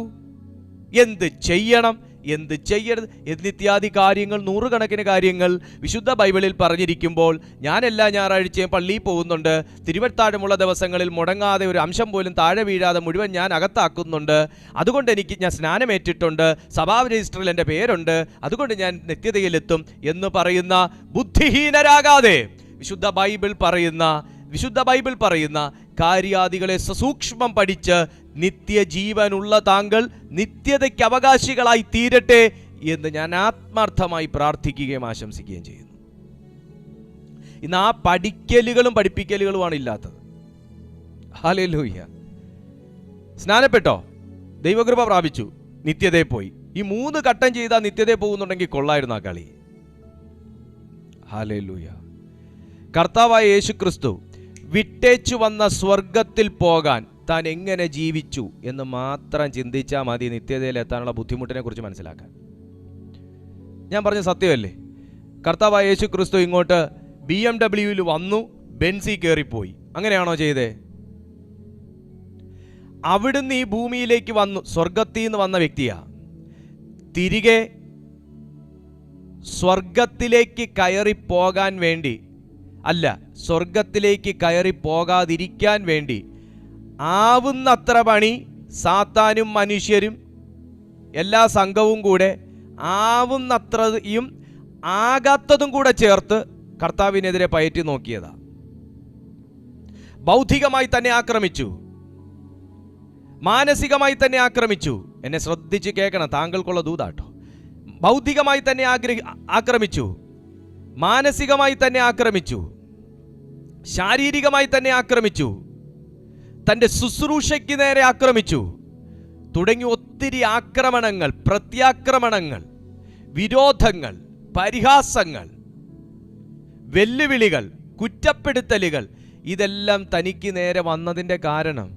എന്ത് ചെയ്യണം, എന്ത് ചെയ്യരുത് എന്നിത്യാദി കാര്യങ്ങൾ, നൂറുകണക്കിന് കാര്യങ്ങൾ വിശുദ്ധ ബൈബിളിൽ പറഞ്ഞിരിക്കുമ്പോൾ ഞാൻ എല്ലാ ഞായറാഴ്ചയും പള്ളിയിൽ പോകുന്നുണ്ട്. തിരുവത്താഴമുള്ള ദിവസങ്ങളിൽ മുടങ്ങാതെ ഒരു അംശം പോലും താഴെ വീഴാതെ മുഴുവൻ ഞാൻ അകത്താക്കുന്നുണ്ട്. അതുകൊണ്ട് ഞാൻ സ്നാനമേറ്റിട്ടുണ്ട്, സഭാ രജിസ്റ്ററിൽ എൻ്റെ പേരുണ്ട്, അതുകൊണ്ട് ഞാൻ നിത്യതയിലെത്തും എന്ന് പറയുന്ന ബുദ്ധിഹീനരാകാതെ വിശുദ്ധ ബൈബിൾ പറയുന്ന കാര്യാദികളെ സസൂക്ഷ്മം പഠിച്ച് നിത്യജീവനുള്ള താങ്കൾ നിത്യതയ്ക്ക് അവകാശികളായി തീരട്ടെ എന്ന് ഞാൻ ആത്മാർത്ഥമായി പ്രാർത്ഥിക്കുകയും ആശംസിക്കുകയും ചെയ്യുന്നു. ഇന്ന് ആ പഠിക്കലുകളും പഠിപ്പിക്കലുകളുമാണ് ഇല്ലാത്തത്. ഹല്ലേലൂയ. സ്നാനപ്പെട്ടോ, ദൈവകൃപ പ്രാപിച്ചു, നിത്യതയെ പോയി. ഈ 3 ഘട്ടം ചെയ്താൽ നിത്യതയെ പോകുന്നുണ്ടെങ്കിൽ കൊള്ളായിരുന്നു ആ കളി. ഹല്ലേലൂയ. കർത്താവായ യേശു ക്രിസ്തു വിട്ടേച്ചു വന്ന സ്വർഗത്തിൽ പോകാൻ താൻ എങ്ങനെ ജീവിച്ചു എന്ന് മാത്രം ചിന്തിച്ചാൽ മതി നിത്യതയിൽ എത്താനുള്ള ബുദ്ധിമുട്ടിനെ കുറിച്ച് മനസ്സിലാക്കാൻ. ഞാൻ പറഞ്ഞ സത്യമല്ലേ? കർത്താവായ യേശു ക്രിസ്തു ഇങ്ങോട്ട് BMW വന്നു, ബെൻസി കയറിപ്പോയി. അങ്ങനെയാണോ ചെയ്തേ? അവിടുന്ന് ഈ ഭൂമിയിലേക്ക് വന്നു, സ്വർഗത്തിൽ നിന്ന് വന്ന വ്യക്തിയാ. തിരികെ സ്വർഗത്തിലേക്ക് കയറിപ്പോകാൻ വേണ്ടി അല്ല, സ്വർഗത്തിലേക്ക് കയറി പോകാതിരിക്കാൻ വേണ്ടി ആവുന്നത്ര പണി സാത്താനും മനുഷ്യരും എല്ലാ സംഘവും കൂടെ ആവുന്നത്രയും ആകാത്തതും കൂടെ ചേർത്ത് കർത്താവിനെതിരെ പയറ്റി നോക്കിയതാ. ബൗദ്ധികമായി തന്നെ ആക്രമിച്ചു, മാനസികമായി തന്നെ ആക്രമിച്ചു. എന്നെ ശ്രദ്ധിച്ച് കേൾക്കണം, താങ്കൾക്കുള്ള ദൂതാട്ടോ. ബൗദ്ധികമായി തന്നെ ആക്രമിച്ചു, മാനസികമായി തന്നെ ആക്രമിച്ചു, ശാരീരികമായി തന്നെ ആക്രമിച്ചു, തൻ്റെ ശുശ്രൂഷയ്ക്ക് നേരെ ആക്രമിച്ചു, തുടങ്ങി ഒത്തിരി ആക്രമണങ്ങൾ, പ്രത്യാക്രമണങ്ങൾ, വിരോധങ്ങൾ, പരിഹാസങ്ങൾ, വെല്ലുവിളികൾ, കുറ്റപ്പെടുത്തലുകൾ, ഇതെല്ലാം തനിക്ക് നേരെ വന്നതിൻ്റെ കാരണം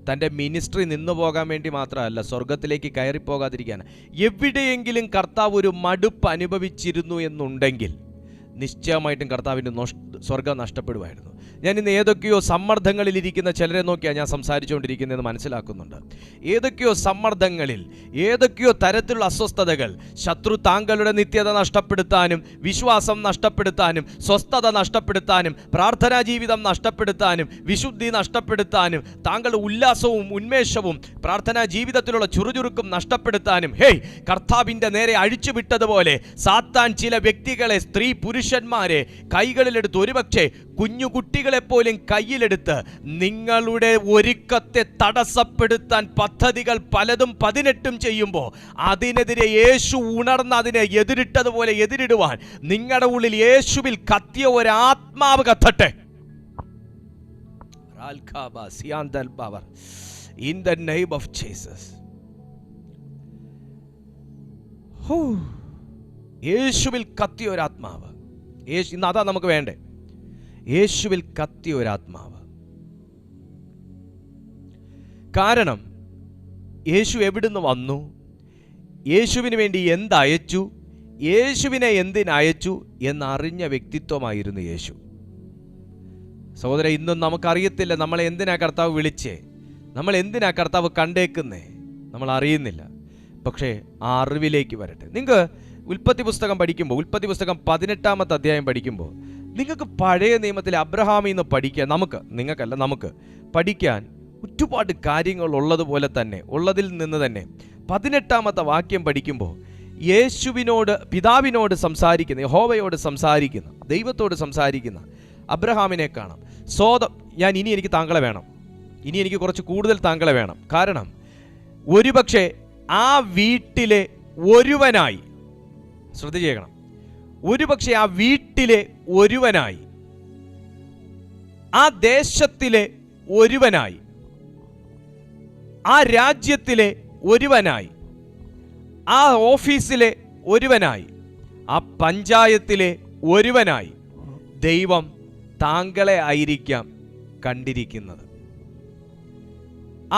തൻ്റെ മിനിസ്ട്രി നിന്നു പോകാൻ വേണ്ടി മാത്രമല്ല, സ്വർഗത്തിലേക്ക് കയറിപ്പോകാതിരിക്കാൻ. എവിടെയെങ്കിലും കർത്താവ് ഒരു മടുപ്പ് അനുഭവിച്ചിരുന്നു എന്നുണ്ടെങ്കിൽ നിശ്ചയമായിട്ടും കർത്താവിൻ്റെ സ്വർഗം നഷ്ടപ്പെടുമായിരുന്നു. ഞാൻ ഇന്ന് ഏതൊക്കെയോ സമ്മർദ്ദങ്ങളിലിരിക്കുന്ന ചിലരെ നോക്കിയാണ് ഞാൻ സംസാരിച്ചുകൊണ്ടിരിക്കുന്നതെന്ന് മനസ്സിലാക്കുന്നുണ്ട്. ഏതൊക്കെയോ സമ്മർദ്ദങ്ങളിൽ, ഏതൊക്കെയോ തരത്തിലുള്ള അസ്വസ്ഥതകൾ ശത്രു താങ്കളുടെ നിത്യത നഷ്ടപ്പെടുത്താനും, വിശ്വാസം നഷ്ടപ്പെടുത്താനും, സ്വസ്ഥത നഷ്ടപ്പെടുത്താനും, പ്രാർത്ഥനാ ജീവിതം നഷ്ടപ്പെടുത്താനും, വിശുദ്ധി നഷ്ടപ്പെടുത്താനും, താങ്കളുടെ ഉല്ലാസവും ഉന്മേഷവും പ്രാർത്ഥനാ ജീവിതത്തിലുള്ള ചുറുചുറുക്കും നഷ്ടപ്പെടുത്താനും കർത്താവിൻ്റെ നേരെ അഴിച്ചുവിട്ടതുപോലെ സാത്താൻ ചില വ്യക്തികളെ, സ്ത്രീ പുരുഷന്മാരെ കൈകളിലെടുത്ത്, ഒരുപക്ഷെ കുഞ്ഞുകുട്ടികളെപ്പോലും കയ്യിലെടുത്ത് നിങ്ങളുടെ ഒരുക്കത്തെ തടസ്സപ്പെടുത്താൻ പദ്ധതികൾ പലതും 18 ചെയ്യുമ്പോൾ അതിനെതിരെ യേശു ഉണർന്ന് അതിനെ എതിരിട്ടതുപോലെ എതിരിടുവാൻ നിങ്ങളുടെ ഉള്ളിൽ യേശുവിൽ കത്തിയ ഒരാത്മാവ് കത്തട്ടെ. In the name of Jesus. യേശുവിൽ കത്തിയ ഒരാത്മാവ്. ഇന്ന് അതാ നമുക്ക് വേണ്ടേ, യേശുവിൽ കത്തിയ ഒരാത്മാവ്. കാരണം യേശു എവിടുന്ന് വന്നു, യേശുവിന് വേണ്ടി എന്തയച്ചു, യേശുവിനെ എന്തിനയച്ചു എന്നറിഞ്ഞ വ്യക്തിത്വമായിരുന്നു യേശു. സഹോദര, ഇന്നും നമുക്കറിയത്തില്ല നമ്മളെ എന്തിനാ കർത്താവ് വിളിച്ചേ, നമ്മൾ എന്തിനാ കർത്താവ് കണ്ടേക്കുന്നേ, നമ്മൾ അറിയുന്നില്ല. പക്ഷേ ആ അറിവിലേക്ക് വരട്ടെ. നിങ്ങൾക്ക് ഉൽപ്പത്തി പുസ്തകം പഠിക്കുമ്പോൾ, ഉൽപ്പത്തി പുസ്തകം 18-ാമത്തെ അധ്യായം പഠിക്കുമ്പോൾ നിങ്ങൾക്ക് പഴയ നിയമത്തിലെ അബ്രഹാമിൽ നിന്ന് പഠിക്കാൻ, നിങ്ങൾക്കല്ല നമുക്ക് പഠിക്കാൻ ഒരുപാട് കാര്യങ്ങൾ ഉള്ളതുപോലെ തന്നെ, ഉള്ളതിൽ നിന്ന് തന്നെ 18-ാമത്തെ വാക്യം പഠിക്കുമ്പോൾ യേശുവിനോട്, പിതാവിനോട് സംസാരിക്കുന്ന, യഹോവയോട് സംസാരിക്കുന്ന, ദൈവത്തോട് സംസാരിക്കുന്ന അബ്രഹാമിനെ കാണാം. ഇനി എനിക്ക് താങ്കളെ വേണം, ഇനി എനിക്ക് കുറച്ച് കൂടുതൽ താങ്കളെ വേണം. കാരണം ഒരുപക്ഷെ ആ വീട്ടിലെ ഒരുവനായി, ശ്രദ്ധിച്ചേക്കണം, ഒരുപക്ഷെ ആ വീട്ടിലെ ഒരുവനായി, ആ ദേശത്തിലെ ഒരുവനായി, ആ രാജ്യത്തിലെ ഒരുവനായി, ആ ഓഫീസിലെ ഒരുവനായി, ആ പഞ്ചായത്തിലെ ഒരുവനായി ദൈവം താങ്കളെ ആയിരിക്കാം കണ്ടിരിക്കുന്നത്.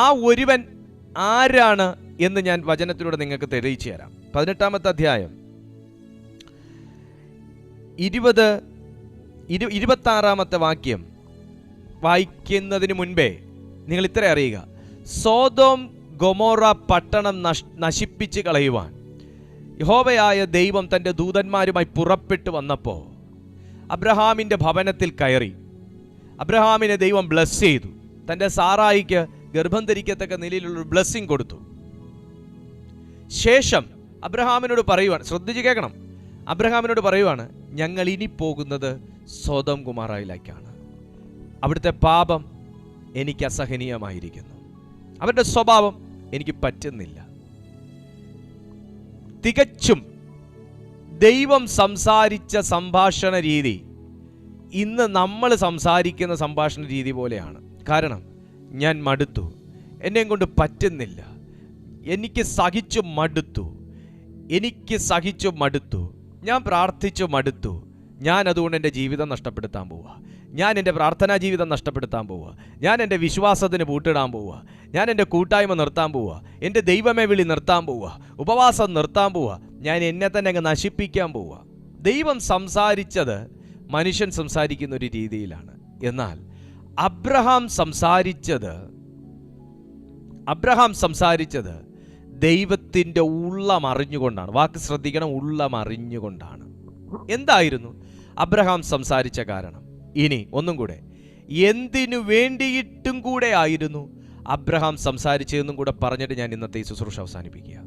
ആ ഒരുവൻ ആരാണ് എന്ന് ഞാൻ വചനത്തിലൂടെ നിങ്ങൾക്ക് തെളിയിച്ചു തരാം. 18-ാമത്തെ അധ്യായം 26-ാമത്തെ വാക്യം വായിക്കുന്നതിന് മുൻപേ നിങ്ങൾ ഇത്ര അറിയുക. സോദോം ഗൊമോറ പട്ടണം നശിപ്പിച്ച് കളയുവാൻ യഹോവയായ ദൈവം തൻ്റെ ദൂതന്മാരുമായി പുറപ്പെട്ടു വന്നപ്പോൾ അബ്രഹാമിൻ്റെ ഭവനത്തിൽ കയറി. അബ്രഹാമിനെ ദൈവം ബ്ലസ് ചെയ്തു. തൻ്റെ സാറായിക്ക് ഗർഭം ധരിക്കത്തക്ക നിലയിലുള്ളൊരു ബ്ലെസ്സിങ് കൊടുത്തു. ശേഷം അബ്രഹാമിനോട് പറയുവാണ്, ശ്രദ്ധിച്ച് കേൾക്കണം, അബ്രഹാമിനോട് പറയുവാണ്, ഞങ്ങൾ ഇനി പോകുന്നത് സോദോം ഗൊമോറയിലേക്കാണ്. അവിടുത്തെ പാപം എനിക്ക് അസഹനീയമായിരിക്കുന്നു, അവരുടെ സ്വഭാവം എനിക്ക് പറ്റുന്നില്ല. തികച്ചും ദൈവം സംസാരിച്ച സംഭാഷണ രീതി ഇന്ന് നമ്മൾ സംസാരിക്കുന്ന സംഭാഷണ രീതി പോലെയാണ്. കാരണം ഞാൻ മടുത്തു, എന്നെയും കൊണ്ട് പറ്റുന്നില്ല, എനിക്ക് സഹിച്ചു മടുത്തു, ഞാൻ പ്രാർത്ഥിച്ചു മടുത്തു, ഞാൻ അതുകൊണ്ട് എൻ്റെ ജീവിതം നഷ്ടപ്പെടുത്താൻ പോവുക, ഞാൻ എൻ്റെ പ്രാർത്ഥനാ ജീവിതം നഷ്ടപ്പെടുത്താൻ പോവുക, ഞാൻ എൻ്റെ വിശ്വാസത്തിന് പൂട്ടിടാൻ പോവുക, ഞാൻ എൻ്റെ കൂട്ടായ്മ നിർത്താൻ പോവുക, എൻ്റെ ദൈവമേ വിളി നിർത്താൻ പോവുക, ഉപവാസം നിർത്താൻ പോവുക, ഞാൻ എന്നെ തന്നെ അങ്ങ് നശിപ്പിക്കാൻ പോവുക. ദൈവം സംസാരിച്ചത് മനുഷ്യൻ സംസാരിക്കുന്ന ഒരു രീതിയിലാണ്. എന്നാൽ അബ്രഹാം സംസാരിച്ചത് ദൈവത്തിൻ്റെ ഉള്ളം അറിഞ്ഞുകൊണ്ടാണ്. വാക്ക് ശ്രദ്ധിക്കണം, ഉള്ളം അറിഞ്ഞുകൊണ്ടാണ്. എന്തായിരുന്നു അബ്രഹാം സംസാരിച്ച കാരണം? ഇനി ഒന്നും കൂടെ, എന്തിനു വേണ്ടിയിട്ടും കൂടെ ആയിരുന്നു അബ്രഹാം സംസാരിച്ചതെന്നും കൂടെ പറഞ്ഞിട്ട് ഞാൻ ഇന്നത്തെ ഈ ശുശ്രൂഷ അവസാനിപ്പിക്കുക.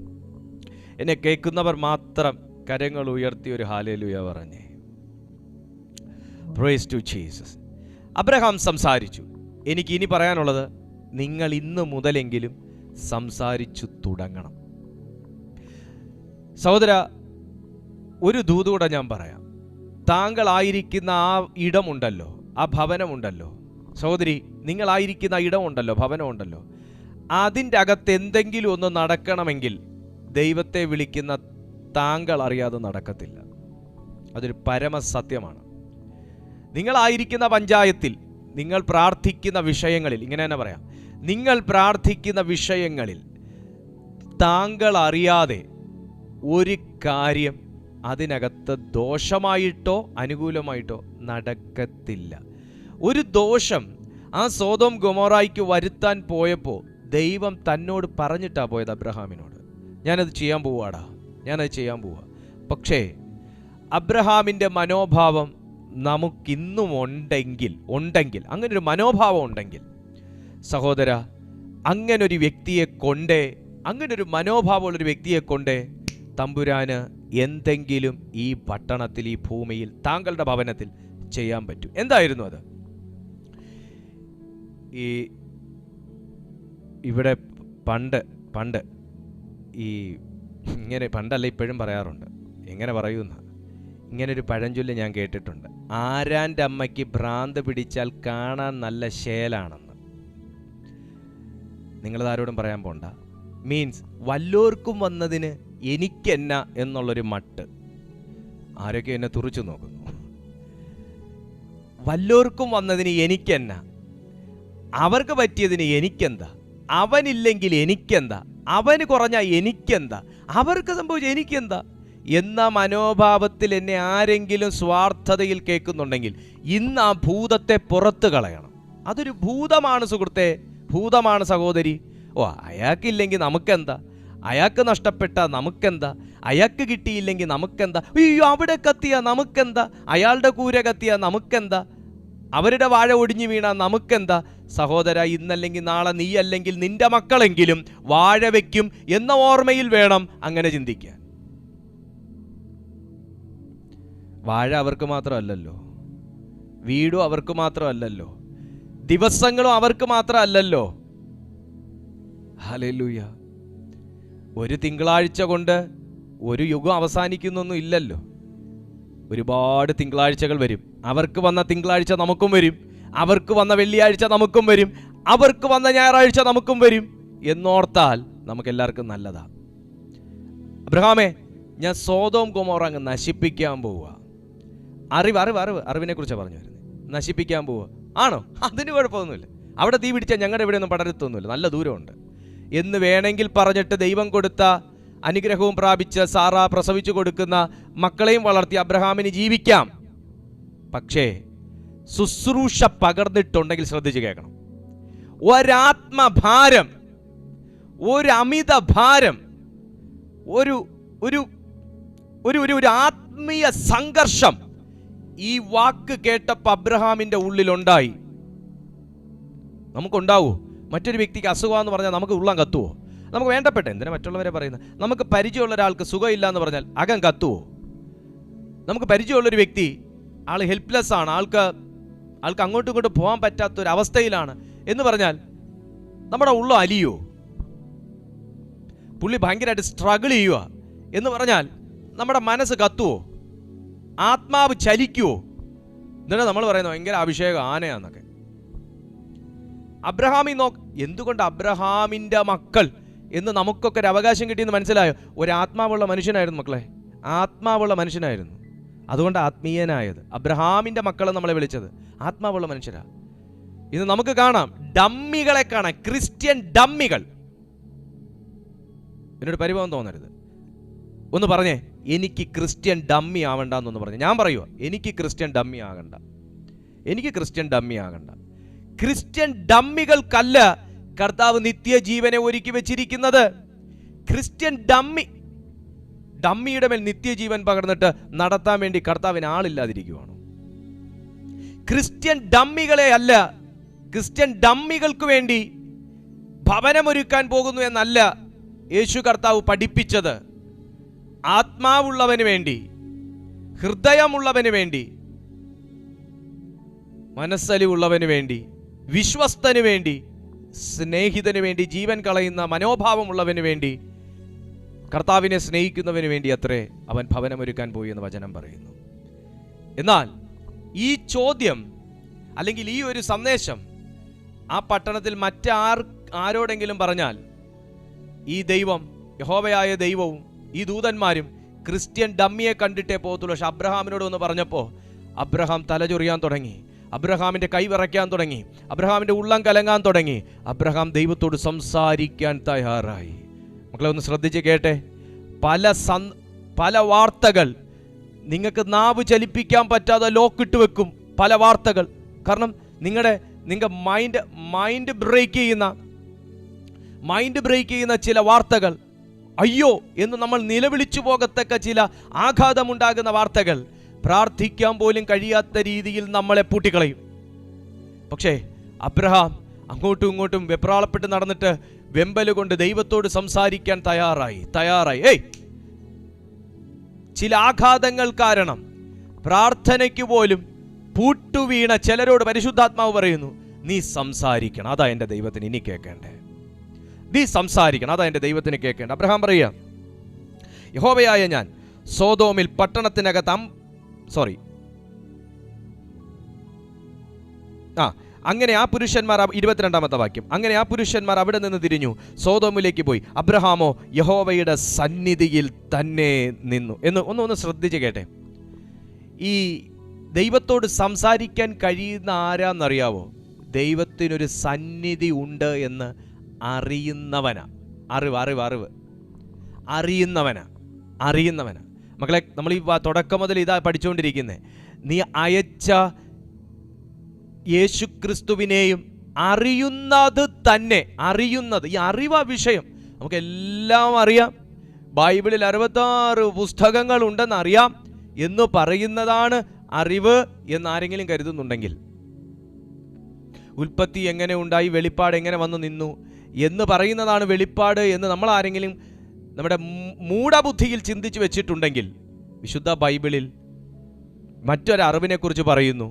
എന്നെ കേൾക്കുന്നവർ മാത്രം കരങ്ങൾ ഉയർത്തി ഒരു ഹല്ലേലൂയ പറഞ്ഞേ. Price to Jesus. അബ്രഹാം സംസാരിച്ചു. എനിക്ക് ഇനി പറയാനുള്ളത്, നിങ്ങൾ ഇന്ന് മുതലെങ്കിലും സംസാരിച്ചു തുടങ്ങണം. സഹോദര, ഒരു ദൂതുകൂടെ ഞാൻ പറയാം. താങ്കളായിരിക്കുന്ന ആ ഇടമുണ്ടല്ലോ, ആ ഭവനമുണ്ടല്ലോ, സഹോദരി, നിങ്ങളായിരിക്കുന്ന ഇടമുണ്ടല്ലോ, ഭവനമുണ്ടല്ലോ, അതിൻ്റെ അകത്ത് എന്തെങ്കിലും ഒന്ന് നടക്കണമെങ്കിൽ ദൈവത്തെ വിളിക്കുന്ന താങ്കൾ അറിയാതെ നടക്കത്തില്ല. അതൊരു പരമസത്യമാണ്. നിങ്ങളായിരിക്കുന്ന പഞ്ചായത്തിൽ, നിങ്ങൾ പ്രാർത്ഥിക്കുന്ന വിഷയങ്ങളിൽ, ഇങ്ങനെ തന്നെ പറയാം, നിങ്ങൾ പ്രാർത്ഥിക്കുന്ന വിഷയങ്ങളിൽ താങ്കൾ അറിയാതെ ഒരു കാര്യം അതിനകത്ത് ദോഷമായിട്ടോ അനുകൂലമായിട്ടോ നടക്കത്തില്ല. ഒരു ദോഷം ആ സോദോം ഗൊമോറായ്ക്ക് വരുത്താൻ പോയപ്പോൾ ദൈവം തന്നോട് പറഞ്ഞിട്ടാ പോയത് അബ്രഹാമിനോട്, ഞാനത് ചെയ്യാൻ പോവാടാ, ഞാനത് ചെയ്യാൻ പോവാ. പക്ഷേ അബ്രഹാമിൻ്റെ മനോഭാവം നമുക്കിന്നും ഉണ്ടെങ്കിൽ അങ്ങനൊരു മനോഭാവം ഉണ്ടെങ്കിൽ സഹോദര, അങ്ങനൊരു വ്യക്തിയെ കൊണ്ടേ, അങ്ങനൊരു മനോഭാവമുള്ളൊരു വ്യക്തിയെ കൊണ്ടേ തമ്പുരാന് എന്തെങ്കിലും ഈ പട്ടണത്തിൽ, ഈ ഭൂമിയിൽ, താങ്കളുടെ ഭവനത്തിൽ ചെയ്യാൻ പറ്റും. എന്തായിരുന്നു അത്? ഇവിടെ പണ്ട് ഈ ഇങ്ങനെ, പണ്ടല്ല ഇപ്പോഴും പറയാറുണ്ട്, എങ്ങനെ പറയുന്ന ഇങ്ങനൊരു പഴഞ്ചൊല്ല് ഞാൻ കേട്ടിട്ടുണ്ട്, ആരാൻ്റെ അമ്മയ്ക്ക് ഭ്രാന്ത് പിടിച്ചാൽ കാണാൻ നല്ല ശേലാണെന്ന്. നിങ്ങളതാരോടും പറയാൻ പോണ്ട. മീൻസ് വല്ലോർക്കും വന്നതിന് എനിക്കെന്നാ എന്നുള്ളൊരു മട്ട്. ആരൊക്കെ എന്നെ തുറിച്ചു നോക്കുന്നു. വല്ലോർക്കും വന്നതിന് എനിക്കെന്നാ, അവർക്ക് പറ്റിയതിന് എനിക്കെന്താ, അവനില്ലെങ്കിൽ എനിക്കെന്താ, അവന് കുറഞ്ഞ എനിക്കെന്താ, അവർക്ക് സംഭവിച്ച എനിക്കെന്താ എന്ന മനോഭാവത്തിൽ എന്നെ ആരെങ്കിലും സ്വാർത്ഥതയിൽ കേൾക്കുന്നുണ്ടെങ്കിൽ ഇന്ന് ആ ഭൂതത്തെ പുറത്ത് കളയണം. അതൊരു ഭൂതമാണ് സുഹൃത്തെ, ഭൂതമാണ് സഹോദരി. ഓ, അയാൾക്കില്ലെങ്കിൽ നമുക്കെന്താ, അയാൾക്ക് നഷ്ടപ്പെട്ട നമുക്കെന്താ, അയാൾക്ക് കിട്ടിയില്ലെങ്കിൽ നമുക്കെന്താ, അയ്യോ അവിടെ കത്തിയ നമുക്കെന്താ, അയാളുടെ കൂര കത്തിയ നമുക്കെന്താ, അവരുടെ വാഴ ഒടിഞ്ഞു വീണാൽ നമുക്കെന്താ. സഹോദര, ഇന്നല്ലെങ്കിൽ നാളെ നീ അല്ലെങ്കിൽ നിന്റെ മക്കളെങ്കിലും വാഴ വയ്ക്കും എന്ന ഓർമ്മയിൽ വേണം അങ്ങനെ ചിന്തിക്കാൻ. വാഴ അവർക്ക് മാത്രമല്ലല്ലോ, വീടും അവർക്ക് മാത്രമല്ലല്ലോ, ദിവസങ്ങളും അവർക്ക് മാത്രമല്ലല്ലോ. ഹല്ലേലൂയ. ഒരു തിങ്കളാഴ്ച കൊണ്ട് ഒരു യുഗം അവസാനിക്കുന്നൊന്നും ഇല്ലല്ലോ. ഒരുപാട് തിങ്കളാഴ്ചകൾ വരും. അവർക്ക് വന്ന തിങ്കളാഴ്ച നമുക്കും വരും, അവർക്ക് വന്ന വെള്ളിയാഴ്ച നമുക്കും വരും, അവർക്ക് വന്ന ഞായറാഴ്ച നമുക്കും വരും എന്നോർത്താൽ നമുക്കെല്ലാവർക്കും നല്ലതാ. അബ്രഹാമേ, ഞാൻ സോദോം ഗൊമോറ അങ്ങ് നശിപ്പിക്കാൻ പോവുക. അറിവിനെ കുറിച്ചാണ് പറഞ്ഞു വരുന്നത്. നശിപ്പിക്കാൻ പോവുക ആണോ? അതിന് കുഴപ്പമൊന്നുമില്ല. അവിടെ തീ പിടിച്ചാൽ ഞങ്ങളുടെ ഇവിടെ ഒന്നും പടരത്തൊന്നുമില്ല, നല്ല ദൂരമുണ്ട് എന്ന് വേണമെങ്കിൽ പറഞ്ഞിട്ട് ദൈവം കൊടുത്ത അനുഗ്രഹവും പ്രാപിച്ച് സാറ പ്രസവിച്ചു കൊടുക്കുന്ന മക്കളെയും വളർത്തി അബ്രഹാമിന് ജീവിക്കാം. പക്ഷേ ശുശ്രൂഷ പകർന്നിട്ടുണ്ടെങ്കിൽ ശ്രദ്ധിച്ച് കേൾക്കണം. ഒരാത്മഭാരം, ഒരു അമിത ഭാരം, ഒരു ഒരു ഒരു ആത്മീയ സംഘർഷം ഈ വാക്ക് കേട്ടപ്പോൾ അബ്രഹാമിന്റെ ഉള്ളിലുണ്ടായി. നമുക്കുണ്ടാവോ? മറ്റൊരു വ്യക്തിക്ക് അസുഖമെന്ന് പറഞ്ഞാൽ നമുക്ക് ഉള്ളം കത്തുവോ? നമുക്ക് വേണ്ടപ്പെട്ട, എന്തിനാ മറ്റുള്ളവരെ പറയുന്നത്, നമുക്ക് പരിചയമുള്ള ഒരാൾക്ക് സുഖമില്ല എന്ന് പറഞ്ഞാൽ അകം കത്തുവോ? നമുക്ക് പരിചയമുള്ളൊരു വ്യക്തി, ആൾ ഹെൽപ്ലെസ് ആണ്, ആൾക്ക് അങ്ങോട്ടും ഇങ്ങോട്ടും പോകാൻ പറ്റാത്തൊരവസ്ഥയിലാണ് എന്ന് പറഞ്ഞാൽ നമ്മുടെ ഉള്ളം അലിയോ? പുള്ളി ഭയങ്കരമായിട്ട് സ്ട്രഗിൾ ചെയ്യുക എന്ന് പറഞ്ഞാൽ നമ്മുടെ മനസ്സ് കത്തുവോ? ആത്മാവ് ചലിക്കുവോ? എന്നിട്ട് നമ്മൾ പറയുന്നത് ഭയങ്കര അഭിഷേകം ആനയാന്നൊക്കെ. എന്തുകൊണ്ട് അബ്രഹാമിൻ്റെ മക്കൾ എന്ന് നമുക്കൊക്കെ ഒരു അവകാശം കിട്ടിയെന്ന് മനസ്സിലായോ? ഒരാത്മാവുള്ള മനുഷ്യനായിരുന്നു മക്കളെ, ആത്മാവുള്ള മനുഷ്യനായിരുന്നു. അതുകൊണ്ട് ആത്മീയനായത്. അബ്രഹാമിൻ്റെ മക്കളെ നമ്മളെ വിളിച്ചത് ആത്മാവുള്ള മനുഷ്യരാ. ഇന്ന് നമുക്ക് കാണാം ഡമ്മികളെ കാണാം, ക്രിസ്ത്യൻ ഡമ്മികൾ. എന്നോട് പരിഭവം തോന്നരുത്. ഒന്ന് പറഞ്ഞേ, എനിക്ക് ക്രിസ്ത്യൻ ഡമ്മി ആവണ്ടെന്നൊന്ന് പറഞ്ഞു. ഞാൻ പറയുക, എനിക്ക് ക്രിസ്ത്യൻ ഡമ്മി ആകണ്ട, എനിക്ക് ക്രിസ്ത്യൻ ഡമ്മി ആകണ്ട. ക്രിസ്ത്യൻ ഡമ്മികൾക്കല്ല കർത്താവ് നിത്യജീവനെ ഒരുക്കി വെച്ചിരിക്കുന്നത്. ക്രിസ്ത്യൻ ഡമ്മിയുടെ മേൽ നിത്യജീവൻ പകർന്നിട്ട് നടത്താൻ വേണ്ടി കർത്താവിന് ആളില്ലാതിരിക്കുവാണ്. ക്രിസ്ത്യൻ ഡമ്മികളെ അല്ല, ക്രിസ്ത്യൻ ഡമ്മികൾക്ക് വേണ്ടി ഭവനമൊരുക്കാൻ പോകുന്നു എന്നല്ല യേശു കർത്താവ് പഠിപ്പിച്ചത്. ആത്മാവുള്ളവന് വേണ്ടി, ഹൃദയമുള്ളവന് വേണ്ടി, മനസ്സലിവുള്ളവന് വേണ്ടി, വിശ്വസ്തന് വേണ്ടി, സ്നേഹിതന് വേണ്ടി, ജീവൻ കളയുന്ന മനോഭാവമുള്ളവന് വേണ്ടി, കർത്താവിനെ സ്നേഹിക്കുന്നവന് വേണ്ടി അത്രേ അവൻ ഭവനമൊരുക്കാൻ പോയി എന്ന് വചനം പറയുന്നു. എന്നാൽ ഈ ചോദ്യം അല്ലെങ്കിൽ ഈ ഒരു സന്ദേശം ആ പട്ടണത്തിൽ ആരോടെങ്കിലും പറഞ്ഞാൽ ഈ ദൈവം, യഹോവയായ ദൈവവും ഈ ദൂതന്മാരും ക്രിസ്ത്യൻ ഡമ്മിയെ കണ്ടിട്ടേ പോകത്തുള്ളൂ. പക്ഷെ അബ്രഹാമിനോട് ഒന്ന് പറഞ്ഞപ്പോൾ അബ്രഹാം തലചൊറിയാൻ തുടങ്ങി, അബ്രഹാമിൻ്റെ കൈ വിറയ്ക്കാൻ തുടങ്ങി, അബ്രഹാമിൻ്റെ ഉള്ളം കലങ്ങാൻ തുടങ്ങി. അബ്രഹാം ദൈവത്തോട് സംസാരിക്കാൻ തയ്യാറായി. മക്കളെ ഒന്ന് ശ്രദ്ധിച്ച് കേട്ടെ. പല വാർത്തകൾ നിങ്ങൾക്ക് നാവ് ചലിപ്പിക്കാൻ പറ്റാതെ ലോക്കിട്ട് വെക്കും. പല വാർത്തകൾ. കാരണം നിങ്ങളുടെ മൈൻഡ് ബ്രേക്ക് ചെയ്യുന്ന ചില വാർത്തകൾ, അയ്യോ എന്ന് നമ്മൾ നിലവിളിച്ചു പോകത്തക്ക ചില ആഘാതമുണ്ടാകുന്ന വാർത്തകൾ പ്രാർത്ഥിക്കാൻ പോലും കഴിയാത്ത രീതിയിൽ നമ്മളെ പൂട്ടിക്കളയും. പക്ഷേ അബ്രഹാം അങ്ങോട്ടും ഇങ്ങോട്ടും വെപ്രാളപ്പെട്ട് നടന്നിട്ട് വെമ്പല് കൊണ്ട് ദൈവത്തോട് സംസാരിക്കാൻ തയ്യാറായി. ചില ആഘാതങ്ങൾ കാരണം പ്രാർത്ഥനയ്ക്ക് പോലും പൂട്ടുവീണ ചിലരോട് പരിശുദ്ധാത്മാവ് പറയുന്നു, നീ സംസാരിക്കണം, അതാ എൻ്റെ ദൈവത്തിന് ഇനി കേൾക്കേണ്ടേ. നീ സംസാരിക്കണം, അതാ എൻ്റെ ദൈവത്തിന് കേൾക്കേണ്ട. അബ്രഹാം പറയുക, യഹോവയായ ഞാൻ സോദോമിൽ അങ്ങനെ ആ പുരുഷന്മാർ 22-ാമത്തെ വാക്യം, അങ്ങനെ ആ പുരുഷന്മാർ അവിടെ നിന്ന് തിരിഞ്ഞു സോദോമിലേക്ക് പോയി. അബ്രഹാമോ യഹോവയുടെ സന്നിധിയിൽ തന്നെ നിന്നു എന്ന് ഒന്ന് ശ്രദ്ധിച്ച് കേട്ടെ. ഈ ദൈവത്തോട് സംസാരിക്കാൻ കഴിയുന്ന ആരാന്നറിയാവോ? ദൈവത്തിനൊരു സന്നിധി ഉണ്ട് എന്ന് അറിയുന്നവനാ. അറിയുന്നവനാ. മക്കളെ, നമ്മൾ ഈ തുടക്കം മുതൽ ഇതാ പഠിച്ചുകൊണ്ടിരിക്കുന്നത്. നീ അയച്ച യേശുക്രിസ്തുവിനെയും അറിയുന്നത് തന്നെ. ഈ അറിവാ വിഷയം. നമുക്കെല്ലാം അറിയാം. ബൈബിളിൽ 66 പുസ്തകങ്ങൾ ഉണ്ടെന്ന് അറിയാം എന്ന് പറയുന്നതാണ് അറിവ് എന്നാരെങ്കിലും കരുതുന്നുണ്ടെങ്കിൽ, ഉൽപ്പത്തി എങ്ങനെ ഉണ്ടായി, വെളിപ്പാട് എങ്ങനെ വന്നു നിന്നു എന്ന് പറയുന്നതാണ് വെളിപ്പാട് എന്ന് നമ്മൾ ആരെങ്കിലും നമ്മുടെ മൂഢബുദ്ധിയിൽ ചിന്തിച്ചു വെച്ചിട്ടുണ്ടെങ്കിൽ, വിശുദ്ധ ബൈബിളിൽ മറ്റൊരറിവിനെക്കുറിച്ച് പറയുന്നു,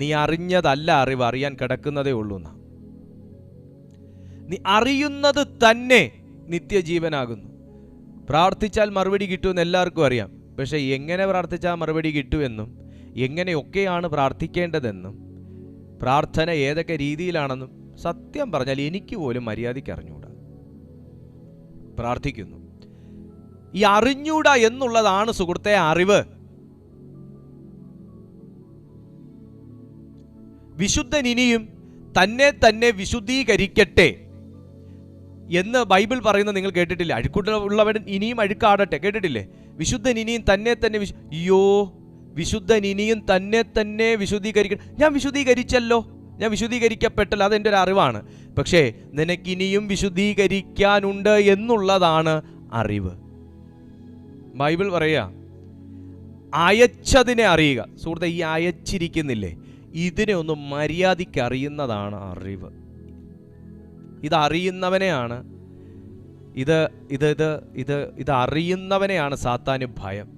നീ അറിഞ്ഞതല്ല അറിവ്, അറിയാൻ കിടക്കുന്നതേ ഉള്ളൂ. നീ അറിയുന്നത് തന്നെ നിത്യജീവനാകുന്നു. പ്രാർത്ഥിച്ചാൽ മറുപടി കിട്ടുമെന്ന് എല്ലാവർക്കും അറിയാം. പക്ഷേ എങ്ങനെ പ്രാർത്ഥിച്ചാൽ മറുപടി കിട്ടുമെന്നും എങ്ങനെയൊക്കെയാണ് പ്രാർത്ഥിക്കേണ്ടതെന്നും പ്രാർത്ഥന ഏതൊക്കെ രീതിയിലാണെന്നും സത്യം പറഞ്ഞാൽ എനിക്ക് പോലും മര്യാദയ്ക്ക് അറിഞ്ഞൂടാ. പ്രാർത്ഥിക്കുന്നു. ഈ അറിഞ്ഞൂടാ എന്നുള്ളതാണ് സുഹൃത്തെ അറിവ്. വിശുദ്ധൻ ഇനിയും തന്നെ വിശുദ്ധീകരിക്കട്ടെ എന്ന് ബൈബിൾ പറയുന്നത് നിങ്ങൾ കേട്ടിട്ടില്ലേ? അഴുക്കുള്ളവൻ ഇനിയും അഴുക്കാടട്ടെ, കേട്ടിട്ടില്ലേ? വിശുദ്ധൻ ഇനിയും തന്നെ വിശുദ്ധൻ ഇനിയും തന്നെ വിശുദ്ധീകരിക്കട്ടെ. ഞാൻ വിശുദ്ധീകരിച്ചല്ലോ, ഞാൻ വിശുദ്ധീകരിക്കപ്പെട്ടല്ലോ, അതെൻ്റെ ഒരു അറിവാണ്. പക്ഷേ നിനക്കിനിയും വിശുദ്ധീകരിക്കാനുണ്ട് എന്നുള്ളതാണ് അറിവ്. ബൈബിൾ പറയുക, അയച്ചതിനെ അറിയുക. സുഹൃത്തെ, ഈ അയച്ചിരിക്കുന്നില്ലേ, ഇതിനെ ഒന്ന് മര്യാദയ്ക്ക് അറിയുന്നതാണ് അറിവ്. ഇതറിയുന്നവനെയാണ് ഇത് അറിയുന്നവനെയാണ് സാത്താന് ഭയം.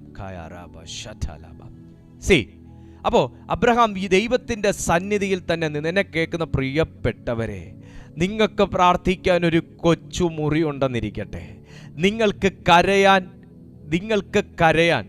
അപ്പോൾ അബ്രഹാം ഈ ദൈവത്തിൻ്റെ സന്നിധിയിൽ തന്നെ നിന്ന്, എന്നെ കേൾക്കുന്ന പ്രിയപ്പെട്ടവരെ, നിങ്ങൾക്ക് പ്രാർത്ഥിക്കാൻ ഒരു കൊച്ചു മുറി ഉണ്ടെന്നിരിക്കട്ടെ, നിങ്ങൾക്ക് കരയാൻ